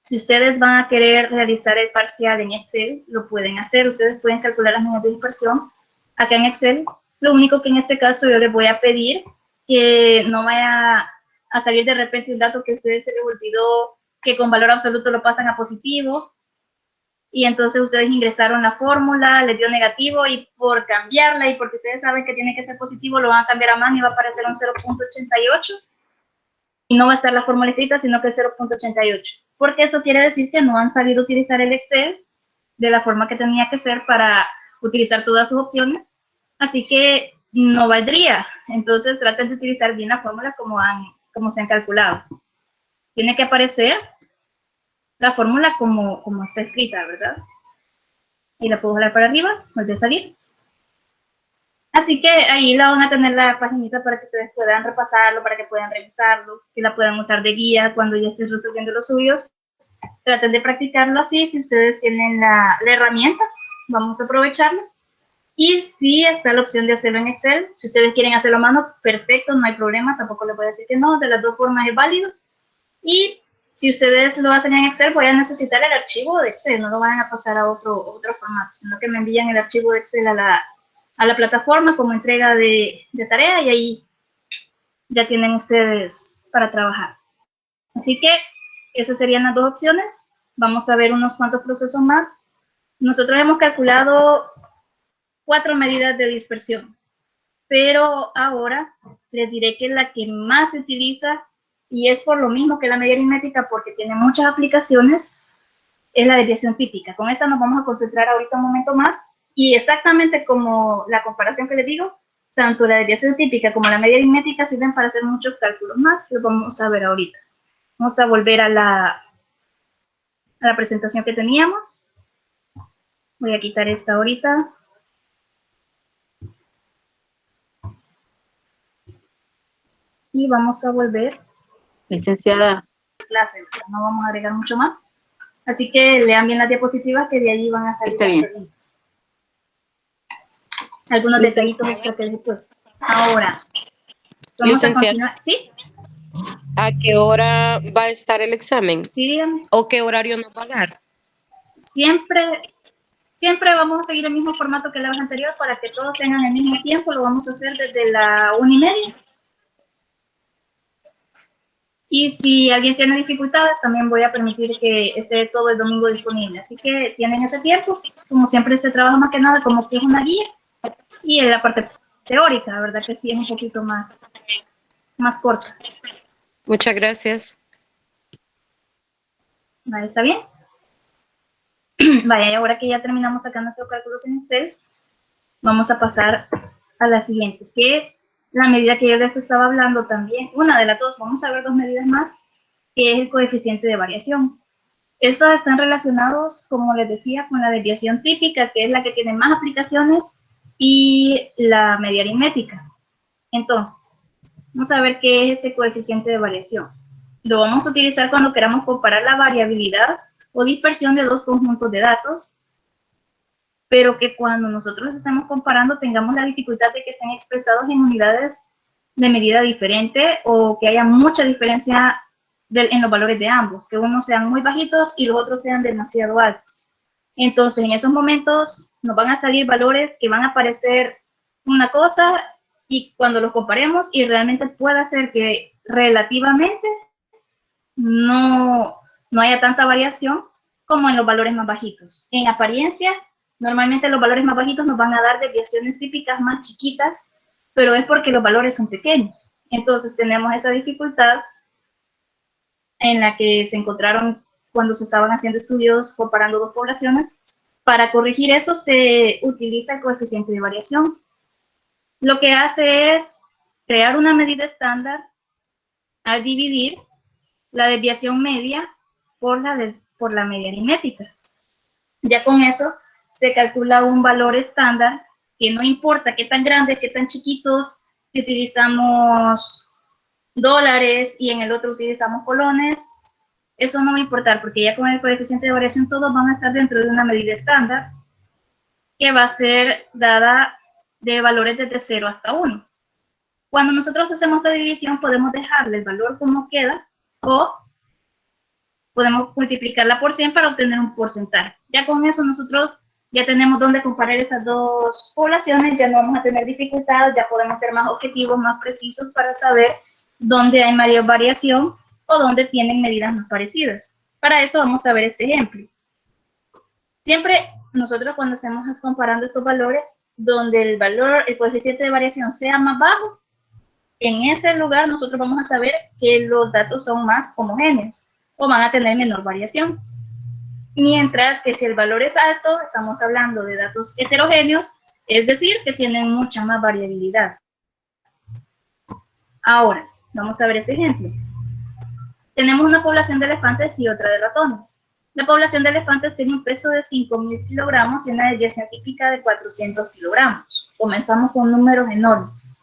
si ustedes van a querer realizar el parcial en Excel, lo pueden hacer. Ustedes pueden calcular las medidas de dispersión acá en Excel. Lo único que en este caso yo les voy a pedir que no vaya a salir de repente un dato que a ustedes se les olvidó, que con valor absoluto lo pasan a positivo, y entonces ustedes ingresaron la fórmula, les dio negativo, y por cambiarla, y porque ustedes saben que tiene que ser positivo, lo van a cambiar a mano y va a aparecer un 0.88, y no va a estar la fórmula escrita, sino que el 0.88, porque eso quiere decir que no han sabido utilizar el Excel de la forma que tenía que ser para utilizar todas sus opciones, así que no valdría. Entonces traten de utilizar bien la fórmula como se han calculado. Tiene que aparecer la fórmula como está escrita, ¿verdad? Y la puedo jalar para arriba, vuelve a salir. Así que ahí la van a tener la paginita para que ustedes puedan repasarlo, para que puedan revisarlo, que la puedan usar de guía cuando ya estén resolviendo los suyos. Traten de practicarlo así, si ustedes tienen la herramienta, vamos a aprovecharla. Y sí está la opción de hacerlo en Excel. Si ustedes quieren hacerlo a mano, perfecto, no hay problema, tampoco les voy a decir que no, de las dos formas es válido. Y si ustedes lo hacen en Excel, voy a necesitar el archivo de Excel, no lo van a pasar a otro formato, sino que me envían el archivo de Excel a la plataforma como entrega de tarea, y ahí ya tienen ustedes para trabajar. Así que esas serían las dos opciones. Vamos a ver unos cuantos procesos más. Nosotros hemos calculado 4 medidas de dispersión, pero ahora les diré que la que más se utiliza, y es por lo mismo que la medida aritmética, porque tiene muchas aplicaciones, es la desviación típica. Con esta nos vamos a concentrar ahorita un momento más, y exactamente como la comparación que les digo, tanto la desviación típica como la media aritmética sirven para hacer muchos cálculos más, los vamos a ver ahorita. Vamos a volver a la presentación que teníamos. Voy a quitar esta ahorita. Y vamos a volver. Licenciada. Clase, no vamos a agregar mucho más. Así que lean bien las diapositivas, que de allí van a salir. Está bien. Preguntas. Algunos detallitos extra que después. Ahora, vamos a continuar. ¿Sí? ¿A qué hora va a estar el examen? Sí, dígame. ¿O qué horario nos va a dar? Siempre vamos a seguir el mismo formato que la vez anterior para que todos tengan el mismo tiempo. Lo vamos a hacer desde la 1:30. Y si alguien tiene dificultades, también voy a permitir que esté todo el domingo disponible. Así que tienen ese tiempo. Como siempre se trabaja más que nada como que es una guía. Y en la parte teórica, la verdad que sí es un poquito más corta. Muchas gracias. Vale, ¿está bien? Vaya, y ahora que ya terminamos acá nuestros cálculos en Excel, vamos a pasar a la siguiente, que la medida que yo les estaba hablando también, una de las dos, vamos a ver dos medidas más, que es el coeficiente de variación. Estos están relacionados, como les decía, con la desviación típica, que es la que tiene más aplicaciones, y la media aritmética. Entonces, vamos a ver qué es este coeficiente de variación. Lo vamos a utilizar cuando queramos comparar la variabilidad o dispersión de dos conjuntos de datos, pero que cuando nosotros estamos comparando tengamos la dificultad de que estén expresados en unidades de medida diferente o que haya mucha diferencia en los valores de ambos, que unos sean muy bajitos y los otros sean demasiado altos. Entonces, en esos momentos nos van a salir valores que van a parecer una cosa y cuando los comparemos y realmente pueda ser que relativamente no haya tanta variación como en los valores más bajitos. En apariencia, normalmente los valores más bajitos nos van a dar desviaciones típicas más chiquitas, pero es porque los valores son pequeños. Entonces tenemos esa dificultad en la que se encontraron cuando se estaban haciendo estudios comparando dos poblaciones. Para corregir eso se utiliza el coeficiente de variación. Lo que hace es crear una medida estándar al dividir la desviación media por la media aritmética. Ya con eso se calcula un valor estándar que no importa qué tan grandes, qué tan chiquitos, si utilizamos dólares y en el otro utilizamos colones, eso no va a importar porque ya con el coeficiente de variación todos van a estar dentro de una medida estándar que va a ser dada de valores desde 0 hasta 1. Cuando nosotros hacemos la división podemos dejarle el valor como queda o podemos multiplicarla por 100 para obtener un porcentaje. Ya con eso nosotros ya tenemos dónde comparar esas dos poblaciones, ya no vamos a tener dificultades, ya podemos ser más objetivos, más precisos para saber dónde hay mayor variación o dónde tienen medidas más parecidas. Para eso vamos a ver este ejemplo. Siempre nosotros cuando estemos comparando estos valores, donde el coeficiente de variación sea más bajo, en ese lugar nosotros vamos a saber que los datos son más homogéneos o van a tener menor variación. Mientras que si el valor es alto, estamos hablando de datos heterogéneos, es decir, que tienen mucha más variabilidad. Ahora, vamos a ver este ejemplo. Tenemos una población de elefantes y otra de ratones. La población de elefantes tiene un peso de 5.000 kilogramos y una desviación típica de 400 kilogramos. Comenzamos con números enormes.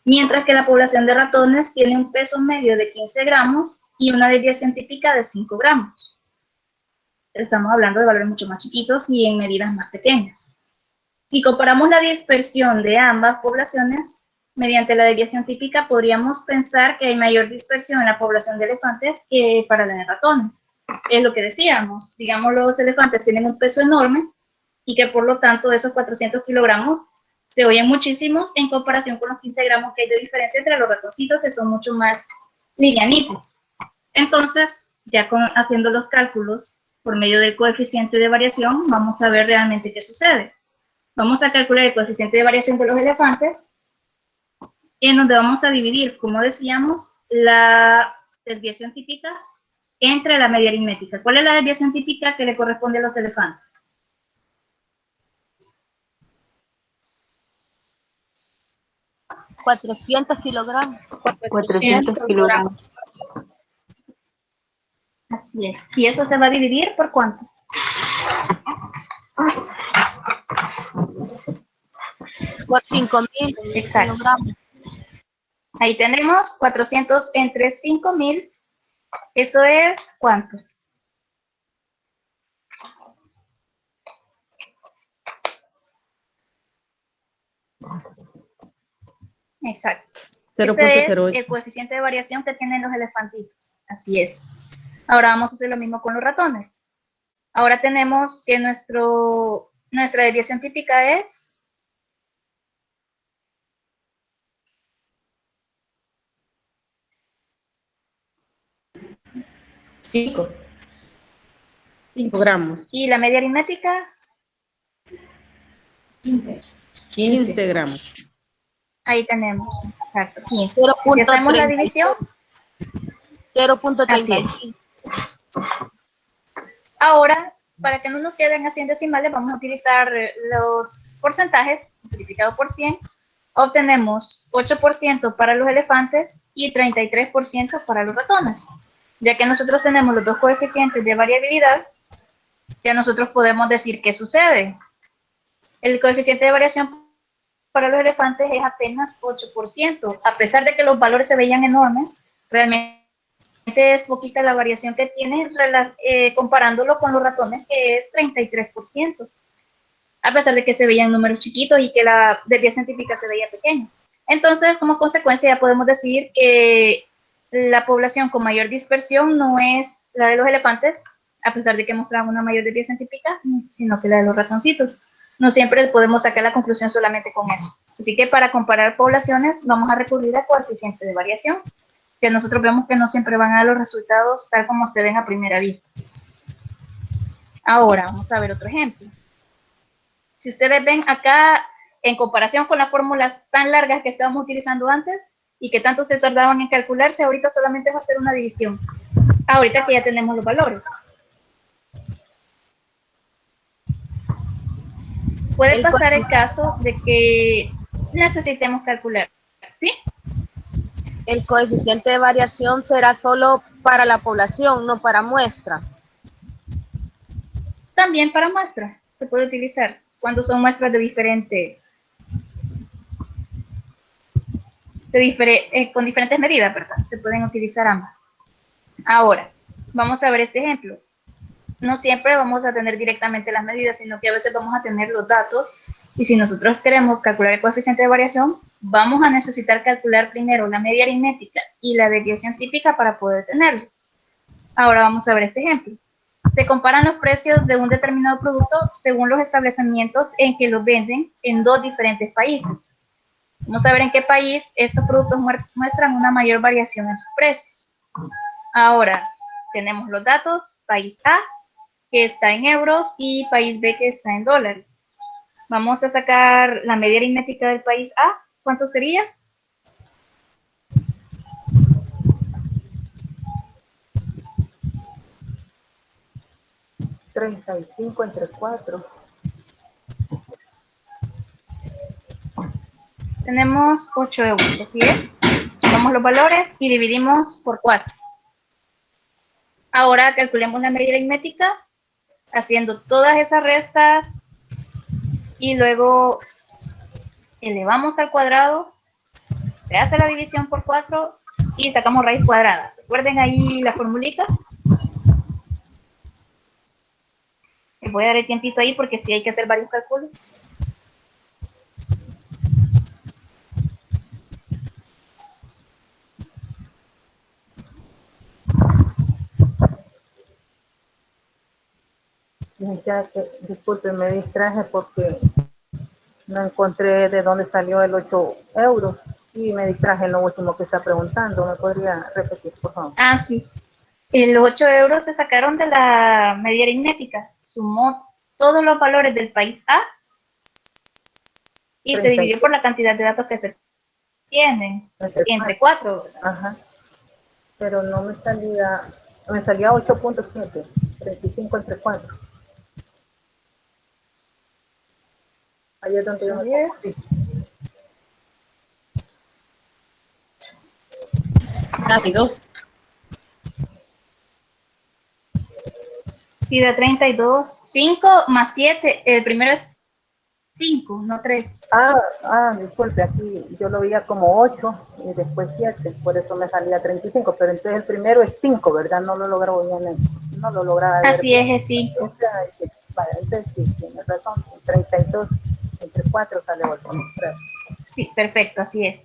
Mientras que la población de ratones tiene un peso medio de 15 gramos y una desviación típica de 5 gramos. Estamos hablando de valores mucho más chiquitos y en medidas más pequeñas. Si comparamos la dispersión de ambas poblaciones, mediante la desviación típica podríamos pensar que hay mayor dispersión en la población de elefantes que para la de ratones. Es lo que decíamos, digamos los elefantes tienen un peso enorme y que por lo tanto de esos 400 kilogramos se oyen muchísimos en comparación con los 15 gramos que hay de diferencia entre los ratoncitos que son mucho más livianitos. Entonces, ya haciendo los cálculos por medio del coeficiente de variación, vamos a ver realmente qué sucede. Vamos a calcular el coeficiente de variación de los elefantes, en donde vamos a dividir, como decíamos, la desviación típica entre la media aritmética. ¿Cuál es la desviación típica que le corresponde a los elefantes? $400 kilogramos. 400 kilogramos. Así es. ¿Y eso se va a dividir por cuánto? Por 5.000 Exacto. kilogramos. Ahí tenemos 400 entre 5.000. ¿Eso es cuánto? Exacto. Ese es el coeficiente de variación que tienen los elefantitos. Así es. Ahora vamos a hacer lo mismo con los ratones. Ahora tenemos que nuestra desviación típica es 5 gramos. Y la media aritmética 15 gramos. ahí tenemos. Exacto, 15. 0.35. Si hacemos la división, 0.35. ahora, para que no nos queden así en decimales, vamos a utilizar los porcentajes multiplicado por 100. Obtenemos 8% para los elefantes y 33% para los ratones. Ya que nosotros tenemos los dos coeficientes de variabilidad, ya nosotros podemos decir qué sucede. El coeficiente de variación para los elefantes es apenas 8%. A pesar de que los valores se veían enormes, realmente es poquita la variación que tiene comparándolo con los ratones, que es 33%. A pesar de que se veían números chiquitos y que la desviación típica se veía pequeña. Entonces, como consecuencia, ya podemos decir que la población con mayor dispersión no es la de los elefantes, a pesar de que mostraban una mayor desviación típica, sino que la de los ratoncitos. No siempre podemos sacar la conclusión solamente con eso. Así que para comparar poblaciones, vamos a recurrir al coeficiente de variación, que nosotros vemos que no siempre van a dar los resultados tal como se ven a primera vista. Ahora, vamos a ver otro ejemplo. Si ustedes ven acá, en comparación con las fórmulas tan largas que estábamos utilizando antes y que tanto se tardaban en calcularse, ahorita solamente va a ser una división. Ahorita que ya tenemos los valores. Puede pasar el caso de que necesitemos calcular, ¿sí? El coeficiente de variación será solo para la población, no para muestra. También para muestra se puede utilizar cuando son muestras de diferentes, con diferentes medidas, ¿verdad? Se pueden utilizar ambas. Ahora, vamos a ver este ejemplo. No siempre vamos a tener directamente las medidas, sino que a veces vamos a tener los datos, y si nosotros queremos calcular el coeficiente de variación, vamos a necesitar calcular primero la media aritmética y la desviación típica para poder tenerlo. Ahora vamos a ver este ejemplo. Se comparan los precios de un determinado producto según los establecimientos en que los venden en dos diferentes países. Vamos a ver en qué país estos productos muestran una mayor variación en sus precios. Ahora, tenemos los datos, país A, que está en euros, y país B, que está en dólares. Vamos a sacar la media aritmética del país A. ¿Cuánto sería? $35 entre 4. Tenemos 8 euros, así es. Sumamos los valores y dividimos por 4. Ahora calculemos la media aritmética haciendo todas esas restas y luego elevamos al cuadrado, se hace la división por 4 y sacamos raíz cuadrada. Recuerden ahí la formulita. Les voy a dar el tiempito ahí porque sí hay que hacer varios cálculos. Ya que, disculpe, me distraje porque no encontré de dónde salió el 8 euros y me distraje en lo último que está preguntando. ¿Me podría repetir, por favor? Ah, sí. Los 8 euros se sacaron de la media aritmética. Sumó todos los valores del país A y se dividió por la cantidad de datos que se tienen, entre 4. Ajá. Pero no me salía Me salía 8.7, 35 entre 4. Ahí es donde yo me confundí. Hay dos. Sí, de 32. 5 más 7. El primero es 5, no 3. Disculpe, aquí yo lo veía como 8 y después 7, por eso me salía 35, pero entonces el primero es 5, ¿verdad? No lo lograba bien, no lo lograba ver Así bien. es 5. Vale, entonces sí, tiene razón, 32 entre 4 sale 8. Sí, perfecto, así es.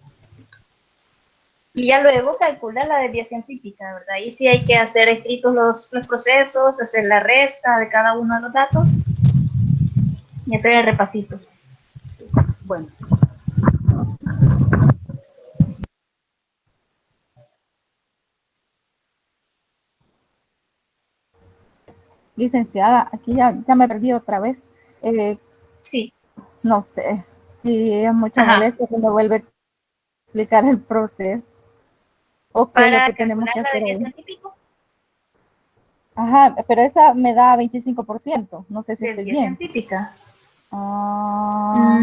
Y ya luego calcula la desviación típica, ¿verdad? Ahí sí hay que hacer escritos los procesos, hacer la resta de cada uno de los datos y hacer el repasito. Bueno. Licenciada, aquí ya me perdí otra vez. Sí. No sé si es mucha Ajá. molestia que me vuelva a explicar el proceso o qué es lo Para que tenemos calcular que la hacer desviación ahí. típica, Ajá, pero esa me da 25%. No sé si estoy desviación bien. típica. No,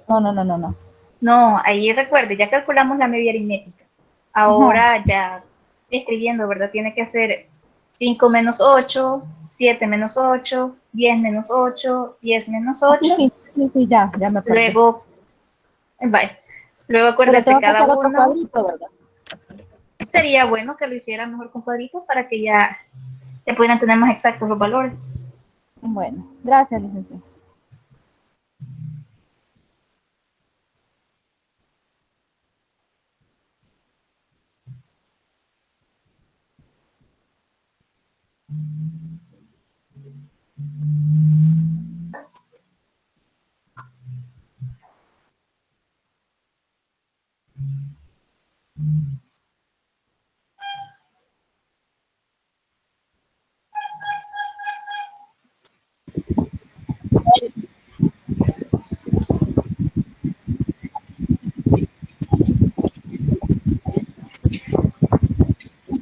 no. No, ahí recuerde, ya calculamos la media aritmética. Ajá. Ahora ya escribiendo, ¿verdad? Tiene que hacer 5 menos 8, 7 menos 8, 10 menos 8, 10 menos Sí, 8. sí, ya me acordé. Luego, vale. Luego Pero acuérdese tengo que cada hacer otro uno. cuadrito, ¿verdad? Sería bueno que lo hiciera mejor con cuadritos para que ya pudieran tener más exactos los valores. Bueno, gracias, licenciada.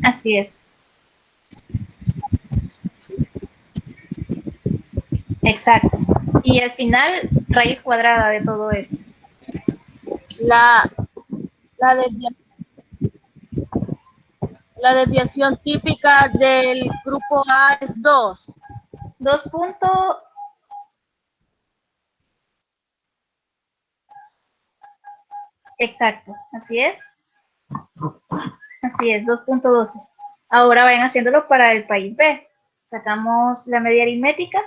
Así es. Exacto. Y al final, raíz cuadrada de todo eso. La, la, desvia- la desviación típica del grupo A es 2. 2 puntos. Exacto. Así es. Así es, 2.12. Ahora vayan haciéndolo para el país B. Sacamos la media aritmética.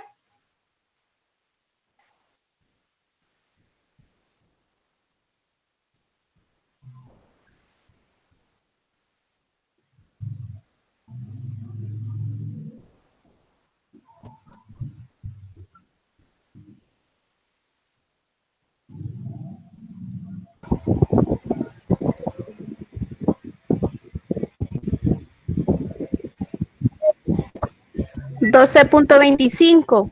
$12.25.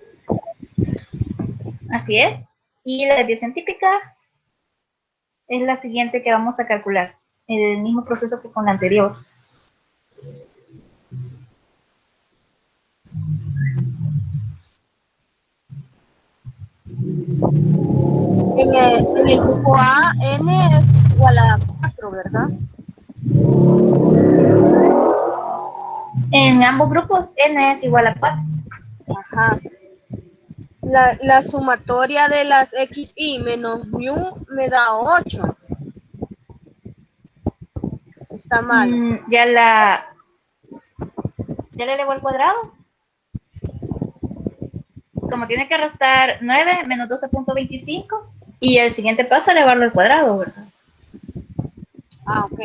Así es. Y la desviación típica es la siguiente que vamos a calcular. El mismo proceso que con la anterior. En el grupo A, N es igual a 4, ¿verdad? En ambos grupos, n es igual a 4. Ajá. La sumatoria de las xy menos mu me da 8. Está mal. ¿Ya le elevó al cuadrado? Como tiene que restar 9 menos 12.25 y el siguiente paso elevarlo al cuadrado, ¿verdad? Ah, ok.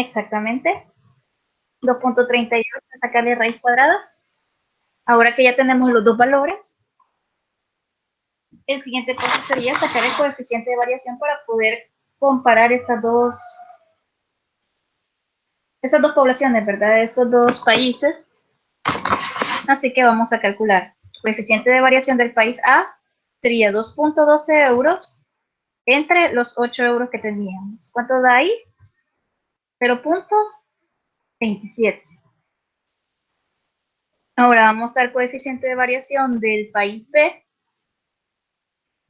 Exactamente. 2.38, sacarle raíz cuadrada. Ahora que ya tenemos los dos valores, el siguiente paso sería sacar el coeficiente de variación para poder comparar esas dos poblaciones, ¿verdad? Estos dos países. Así que vamos a calcular. El coeficiente de variación del país A sería 2.12 euros entre los 8 euros que teníamos. ¿Cuánto da ahí? 0.27. Ahora vamos al coeficiente de variación del país B,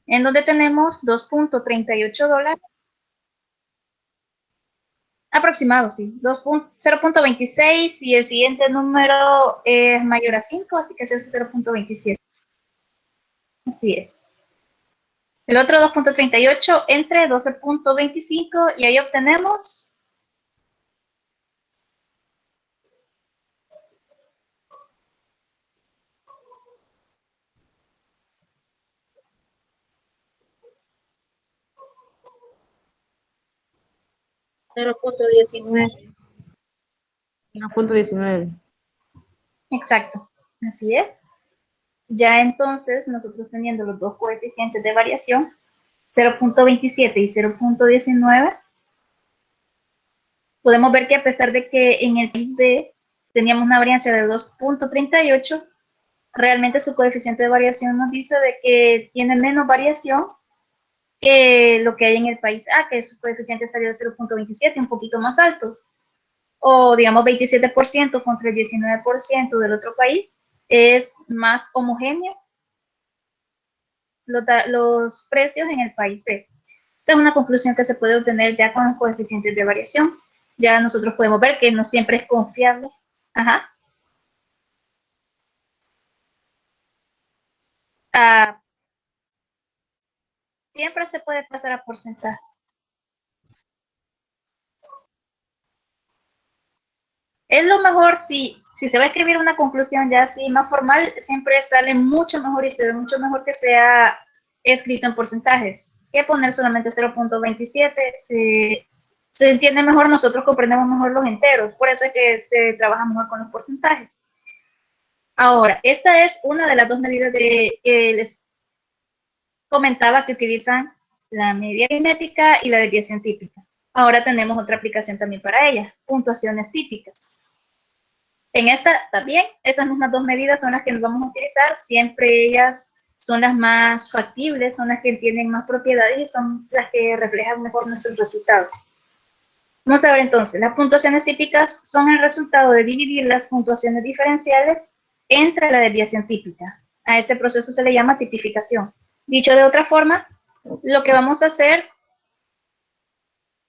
en donde tenemos 2.38 dólares. Aproximado, sí. 0.26 y el siguiente número es mayor a 5, así que ese es 0.27. Así es. El otro 2.38 entre 12.25 y ahí obtenemos 0.19. 0.19. exacto. Así es. Ya entonces, nosotros teniendo los dos coeficientes de variación, 0.27 y 0.19, podemos ver que a pesar de que en el país B teníamos una variancia de 2.38, realmente su coeficiente de variación nos dice de que tiene menos variación que lo que hay en el país A, que su coeficiente salió de 0.27, un poquito más alto. O digamos 27% contra el 19% del otro país, es más homogéneo los precios en el país B. Esa es una conclusión que se puede obtener ya con los coeficientes de variación. Ya nosotros podemos ver que no siempre es confiable. Ajá. Siempre se puede pasar a porcentaje. Es lo mejor si se va a escribir una conclusión ya así más formal, siempre sale mucho mejor y se ve mucho mejor que sea escrito en porcentajes que poner solamente 0.27. Se entiende mejor, nosotros comprendemos mejor los enteros, por eso es que se trabaja mejor con los porcentajes. Ahora, esta es una de las dos medidas que les comentaba que utilizan la media aritmética y la desviación típica. Ahora tenemos otra aplicación también para ella, puntuaciones típicas. En esta también, esas mismas dos medidas son las que nos vamos a utilizar, siempre ellas son las más factibles, son las que tienen más propiedades y son las que reflejan mejor nuestros resultados. Vamos a ver entonces, las puntuaciones típicas son el resultado de dividir las puntuaciones diferenciales entre la desviación típica. A este proceso se le llama tipificación. Dicho de otra forma, lo que vamos a hacer,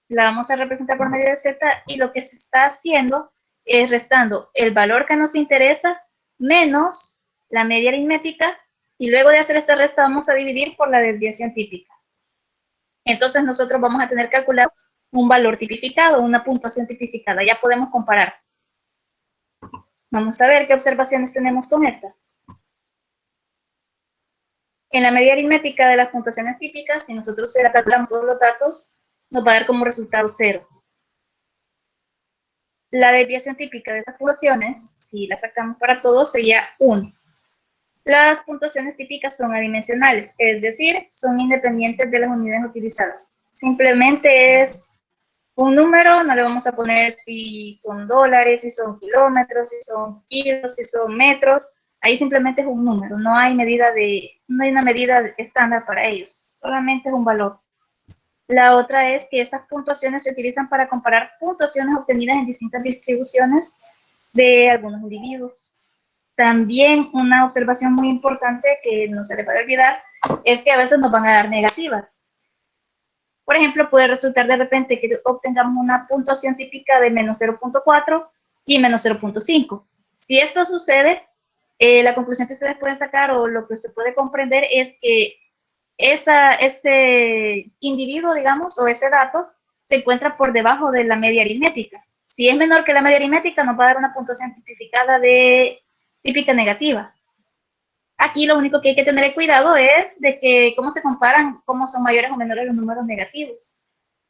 la vamos a representar por medio de z y lo que se está haciendo es restando el valor que nos interesa menos la media aritmética y luego de hacer esta resta vamos a dividir por la desviación típica. Entonces nosotros vamos a tener calculado un valor tipificado, una puntuación tipificada. Ya podemos comparar. Vamos a ver qué observaciones tenemos con esta. En la media aritmética de las puntuaciones típicas, si nosotros se la calculamos todos los datos, nos va a dar como resultado 0. La desviación típica de estas puntuaciones, si la sacamos para todos, sería 1. Las puntuaciones típicas son adimensionales, es decir, son independientes de las unidades utilizadas. Simplemente es un número, no le vamos a poner si son dólares, si son kilómetros, si son kilos, si son metros. Ahí simplemente es un número, no hay una medida estándar para ellos, solamente es un valor. La otra es que estas puntuaciones se utilizan para comparar puntuaciones obtenidas en distintas distribuciones de algunos individuos. También una observación muy importante que no se le puede olvidar es que a veces nos van a dar negativas. Por ejemplo, puede resultar de repente que obtengamos una puntuación típica de menos 0.4 y menos 0.5. Si esto sucede, la conclusión que ustedes pueden sacar o lo que se puede comprender es que ese individuo, digamos, o ese dato se encuentra por debajo de la media aritmética. Si es menor que la media aritmética, nos va a dar una puntuación tipificada de típica negativa. Aquí lo único que hay que tener cuidado es de que cómo se comparan, cómo son mayores o menores los números negativos.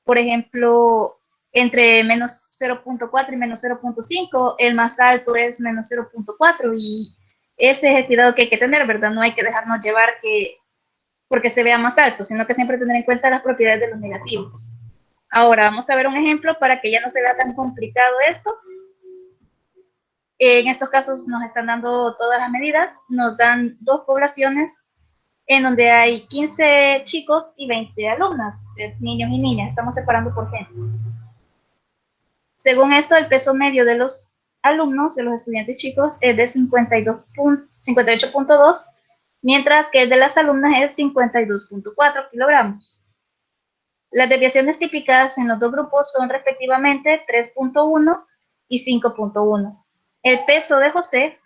Por ejemplo, entre menos 0.4 y menos 0.5, el más alto es menos 0.4 y ese es el cuidado que hay que tener, ¿verdad? No hay que dejarnos llevar porque se vea más alto, sino que siempre tener en cuenta las propiedades de los negativos. Ahora vamos a ver un ejemplo para que ya no se vea tan complicado esto. En estos casos nos están dando todas las medidas, nos dan dos poblaciones en donde hay 15 chicos y 20 alumnas, niños y niñas, estamos separando por género. Según esto, el peso medio de los alumnos, de los estudiantes chicos, es de 58.2, mientras que el de las alumnas es 52.4 kilogramos. Las desviaciones típicas en los dos grupos son respectivamente 3.1 y 5.1. El peso de José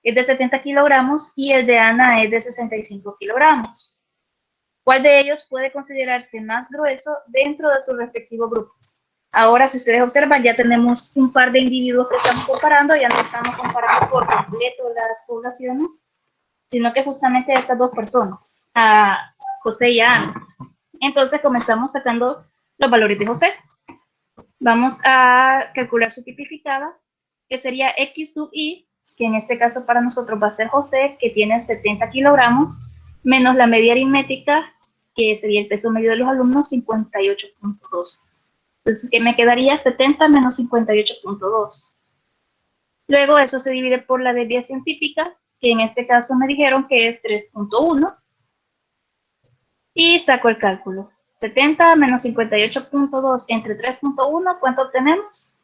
es de 70 kilogramos y el de Ana es de 65 kilogramos. ¿Cuál de ellos puede considerarse más grueso dentro de su respectivo grupo? Ahora, si ustedes observan, ya tenemos un par de individuos que estamos comparando, ya no estamos comparando por completo las poblaciones, sino que justamente a estas dos personas, a José y a Ana. Entonces, comenzamos sacando los valores de José. Vamos a calcular su tipificada, que sería X sub I, que en este caso para nosotros va a ser José, que tiene 70 kilogramos, menos la media aritmética, que sería el peso medio de los alumnos, 58.2. Entonces, ¿qué me quedaría? 70 menos 58.2. Luego eso se divide por la desviación típica, que en este caso me dijeron que es 3.1. Y saco el cálculo. 70 menos 58.2 entre 3.1, ¿cuánto obtenemos?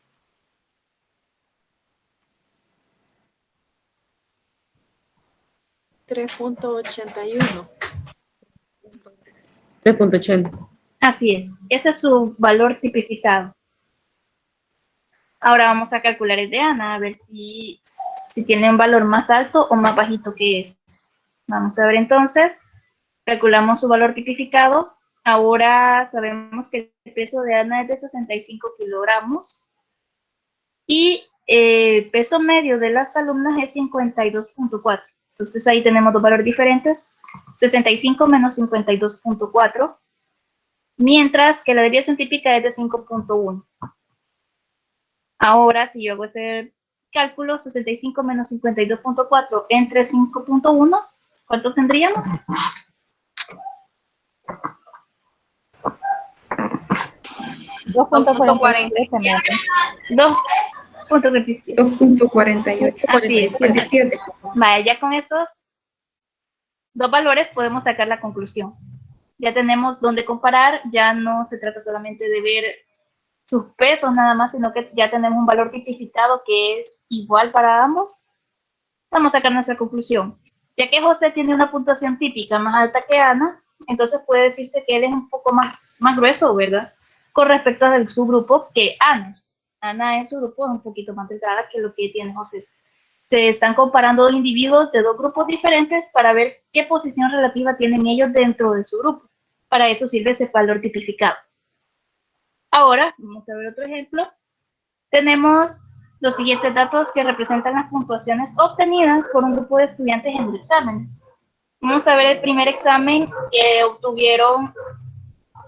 $3.81. 3.80. Así es, ese es su valor tipificado. Ahora vamos a calcular el de Ana, a ver si tiene un valor más alto o más bajito que este. Vamos a ver entonces, calculamos su valor tipificado. Ahora sabemos que el peso de Ana es de 65 kilogramos y el peso medio de las alumnas es 52.4. Entonces ahí tenemos dos valores diferentes, 65 menos 52.4. Mientras que la desviación típica es de 5.1. Ahora, si yo hago ese cálculo, 65 menos 52.4 entre 5.1, ¿cuánto tendríamos? $2.47. 2.48. Así es. 47. Vale, ya con esos dos valores podemos sacar la conclusión. Ya tenemos dónde comparar, ya no se trata solamente de ver sus pesos nada más, sino que ya tenemos un valor tipificado que es igual para ambos. Vamos a sacar nuestra conclusión. Ya que José tiene una puntuación típica más alta que Ana, entonces puede decirse que él es un poco más grueso, ¿verdad? Con respecto a su grupo que Ana. Ana en su grupo es un poquito más delgada que lo que tiene José. Se están comparando dos individuos de dos grupos diferentes para ver qué posición relativa tienen ellos dentro de su grupo. Para eso sirve ese valor tipificado. Ahora, vamos a ver otro ejemplo. Tenemos los siguientes datos que representan las puntuaciones obtenidas por un grupo de estudiantes en los exámenes. Vamos a ver el primer examen que obtuvieron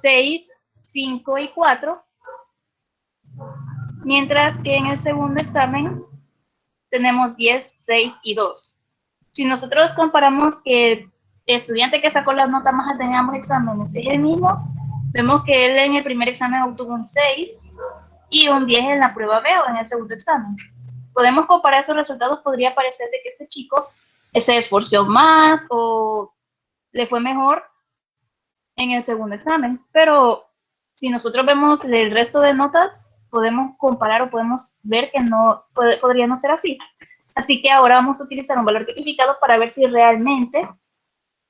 6, 5 y 4, mientras que en el segundo examen tenemos 10, 6 y 2. Si nosotros comparamos que el estudiante que sacó la nota más alta en ambos exámenes es el mismo, vemos que él en el primer examen obtuvo un 6 y un 10 en la prueba B o en el segundo examen. Podemos comparar esos resultados, podría parecer de que este chico se esforzó más o le fue mejor en el segundo examen, pero si nosotros vemos el resto de notas, podemos comparar o podemos ver que no podría no ser así. Así que ahora vamos a utilizar un valor tipificado para ver si realmente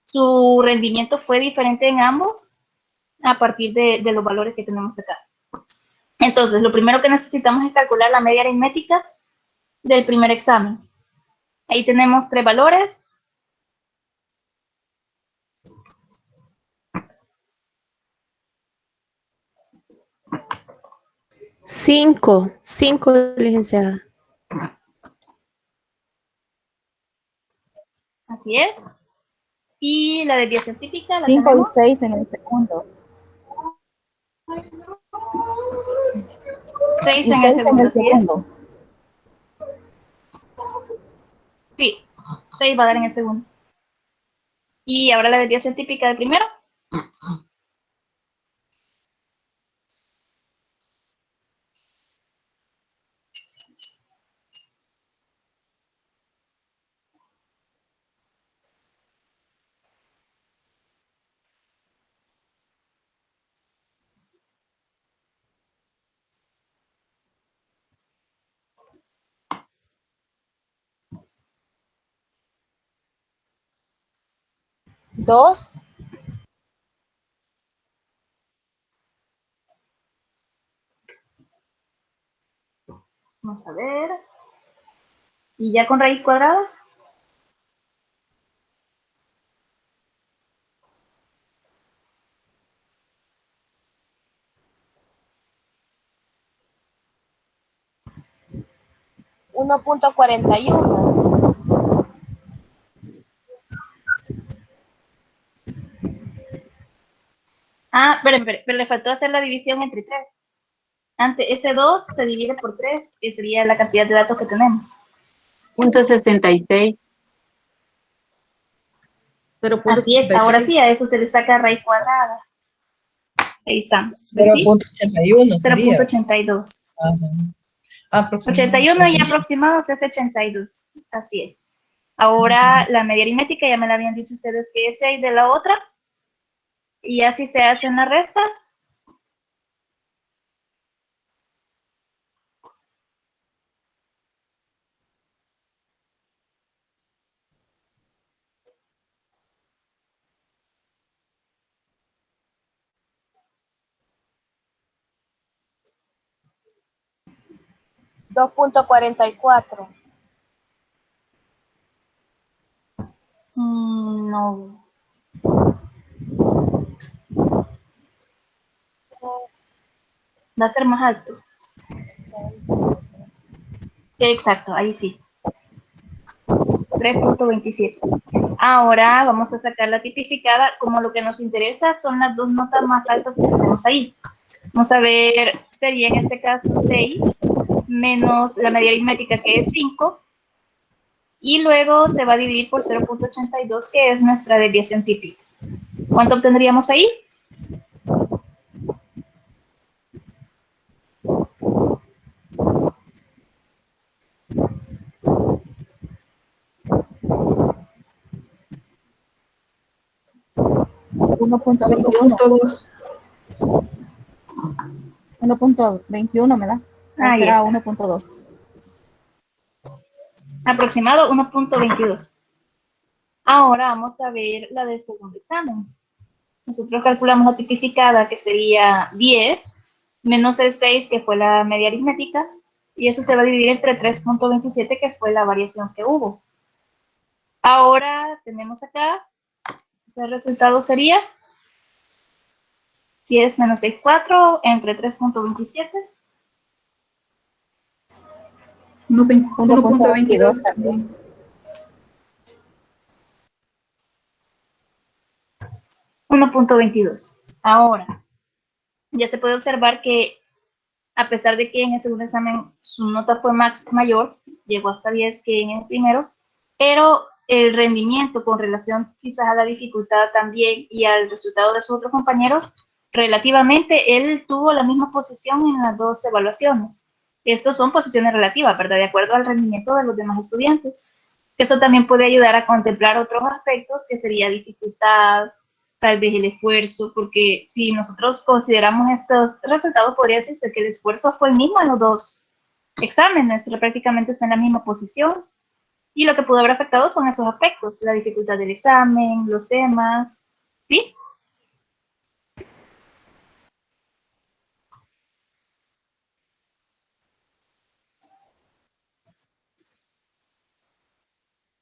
su rendimiento fue diferente en ambos a partir de los valores que tenemos acá. Entonces, lo primero que necesitamos es calcular la media aritmética del primer examen. Ahí tenemos tres valores. Cinco, licenciada. Así es. Y la desviación típica la 5 y tenemos. 6 en el segundo. 6 Y en el 6 en segundo, el ¿sí es? segundo. Sí, 6 va a dar en el segundo. Y ahora la desviación típica del primero. Dos. Vamos a ver. Y ya con raíz cuadrada. Uno punto 41. Ah, pero le faltó hacer la división entre 3. Antes, ese 2 se divide por 3, que sería la cantidad de datos que tenemos. .66. Así es, ahora sí, a eso se le saca raíz cuadrada. Ahí estamos. ¿Ves? 0.81 sería. 0.82. Ajá. 81 y aproximado se hace 82. Así es. Ahora la media aritmética, ya me la habían dicho ustedes que es 6 de la otra. Y así se hacen las restas. Dos punto 44. No. Va a ser más alto. Exacto, ahí sí. 3.27. Ahora vamos a sacar la tipificada. Como lo que nos interesa son las dos notas más altas que tenemos ahí. Vamos a ver, sería en este caso 6 menos la media aritmética que es 5. Y luego se va a dividir por 0.82, que es nuestra desviación típica. ¿Cuánto obtendríamos ahí? Uno punto 21. 1.21 me da. Ahí Será está. 1.2. Aproximado 1.22. Ahora vamos a ver la del segundo examen. Nosotros calculamos la tipificada, que sería 10 menos el 6, que fue la media aritmética, y eso se va a dividir entre 3.27, que fue la variación que hubo. Ahora tenemos acá, el resultado sería 10 menos 6, 4, entre 3.27. 1.22 también. 1.22. Ahora, ya se puede observar que a pesar de que en el segundo examen su nota fue mayor, llegó hasta 10 que en el primero, pero el rendimiento con relación quizás a la dificultad también y al resultado de sus otros compañeros, relativamente él tuvo la misma posición en las dos evaluaciones. Estos son posiciones relativas, ¿verdad? De acuerdo al rendimiento de los demás estudiantes. Eso también puede ayudar a contemplar otros aspectos, que sería dificultad, tal vez el esfuerzo, porque si nosotros consideramos estos resultados, podría decirse que el esfuerzo fue el mismo en los dos exámenes, prácticamente está en la misma posición, y lo que pudo haber afectado son esos aspectos, la dificultad del examen, los temas, ¿sí?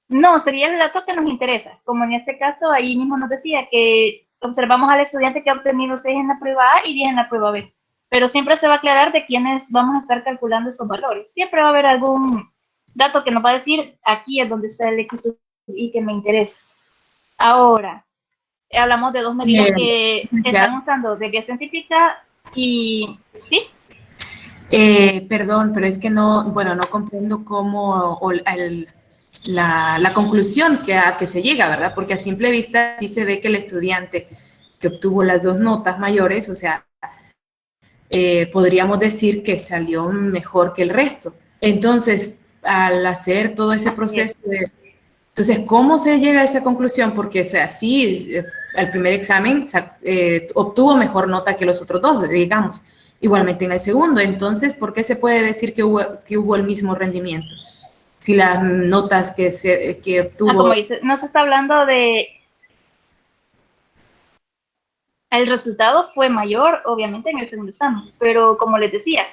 No, sería el dato que nos interesa, como en este caso, ahí mismo nos decía que observamos al estudiante que ha obtenido 6 en la prueba A y 10 en la prueba B, pero siempre se va a aclarar de quiénes vamos a estar calculando esos valores. Siempre va a haber algún dato que nos va a decir, aquí es donde está el X y que me interesa. Ahora, hablamos de dos medidas que están usando desviación típica y, ¿sí? Perdón, pero es que no, bueno, no comprendo cómo la conclusión a que se llega, ¿verdad? Porque a simple vista sí se ve que el estudiante que obtuvo las 2 notas mayores, o sea, podríamos decir que salió mejor que el resto. Entonces, al hacer todo ese proceso entonces, ¿cómo se llega a esa conclusión? Porque, o sea, sí, el primer examen obtuvo mejor nota que los otros 2, digamos, igualmente en el segundo. Entonces, ¿por qué se puede decir que hubo el mismo rendimiento? Si las notas que obtuvo... como dice, no se está hablando de... El resultado fue mayor, obviamente, en el segundo examen, pero como les decía,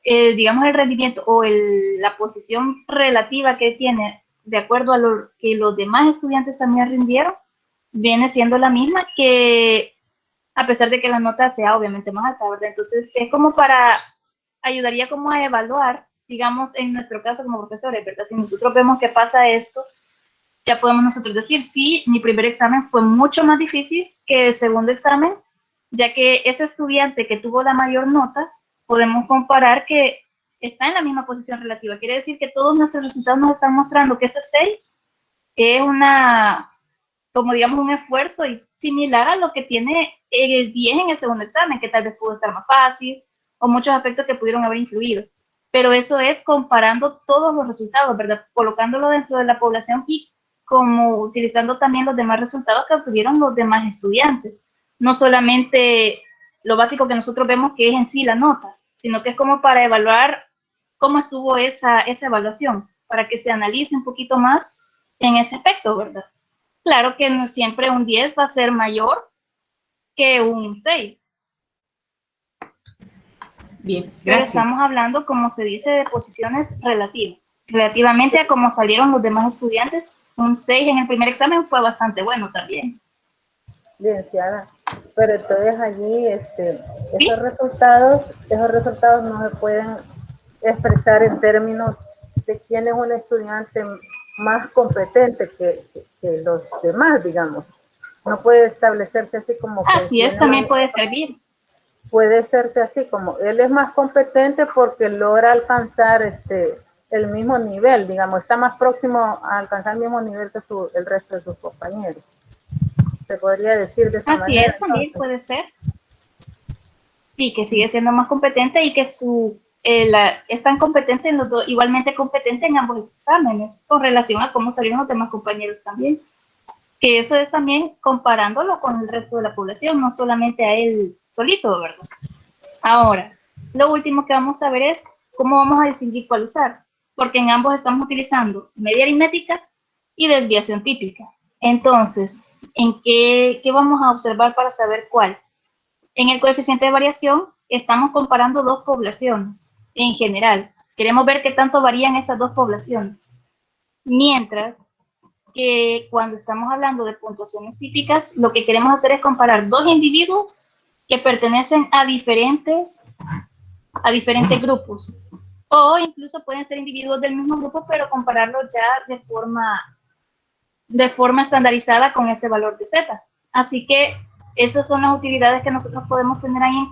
digamos el rendimiento o la posición relativa que tiene de acuerdo a lo que los demás estudiantes también rindieron, viene siendo la misma, que a pesar de que la nota sea obviamente más alta, ¿verdad? Entonces es como ayudaría como a evaluar, digamos, en nuestro caso como profesores, ¿verdad? Si nosotros vemos que pasa esto, ya podemos nosotros decir, sí, mi primer examen fue mucho más difícil que el segundo examen, ya que ese estudiante que tuvo la mayor nota, podemos comparar que está en la misma posición relativa. Quiere decir que todos nuestros resultados nos están mostrando que ese 6 es como digamos, un esfuerzo similar a lo que tiene el 10 en el segundo examen, que tal vez pudo estar más fácil, o muchos aspectos que pudieron haber influido. Pero eso es comparando todos los resultados, ¿verdad? Colocándolo dentro de la población y como utilizando también los demás resultados que obtuvieron los demás estudiantes. No solamente lo básico que nosotros vemos que es en sí la nota, sino que es como para evaluar cómo estuvo esa evaluación, para que se analice un poquito más en ese aspecto, ¿verdad? Claro que no siempre un 10 va a ser mayor que un 6. Bien, Pero gracias. estamos hablando, como se dice, de posiciones relativas. Relativamente a cómo salieron los demás estudiantes, un 6 en el primer examen fue bastante bueno también. Licenciada, pero entonces allí ¿Sí? esos resultados no se pueden expresar en términos de quién es un estudiante más competente que los demás, digamos. No puede establecerse así como que... Así es, también puede servir. Puede serse así como él es más competente porque logra alcanzar el mismo nivel, digamos, está más próximo a alcanzar el mismo nivel que el resto de sus compañeros. Se podría decir de esa manera. Así es, también puede ser. Sí, que sigue siendo más competente y que es tan competente en los dos, igualmente competente en ambos exámenes, con relación a cómo salieron los demás compañeros también. Que eso es también comparándolo con el resto de la población, no solamente a él solito, ¿verdad? Ahora, lo último que vamos a ver es cómo vamos a distinguir cuál usar, porque en ambos estamos utilizando media aritmética y desviación típica. Entonces, ¿en qué vamos a observar para saber cuál? En el coeficiente de variación estamos comparando dos poblaciones en general. Queremos ver qué tanto varían esas dos poblaciones. Mientras que cuando estamos hablando de puntuaciones típicas, lo que queremos hacer es comparar dos individuos que pertenecen a diferentes grupos. O incluso pueden ser individuos del mismo grupo, pero compararlos ya de forma estandarizada con ese valor de Z. Así que esas son las utilidades que nosotros podemos tener ahí en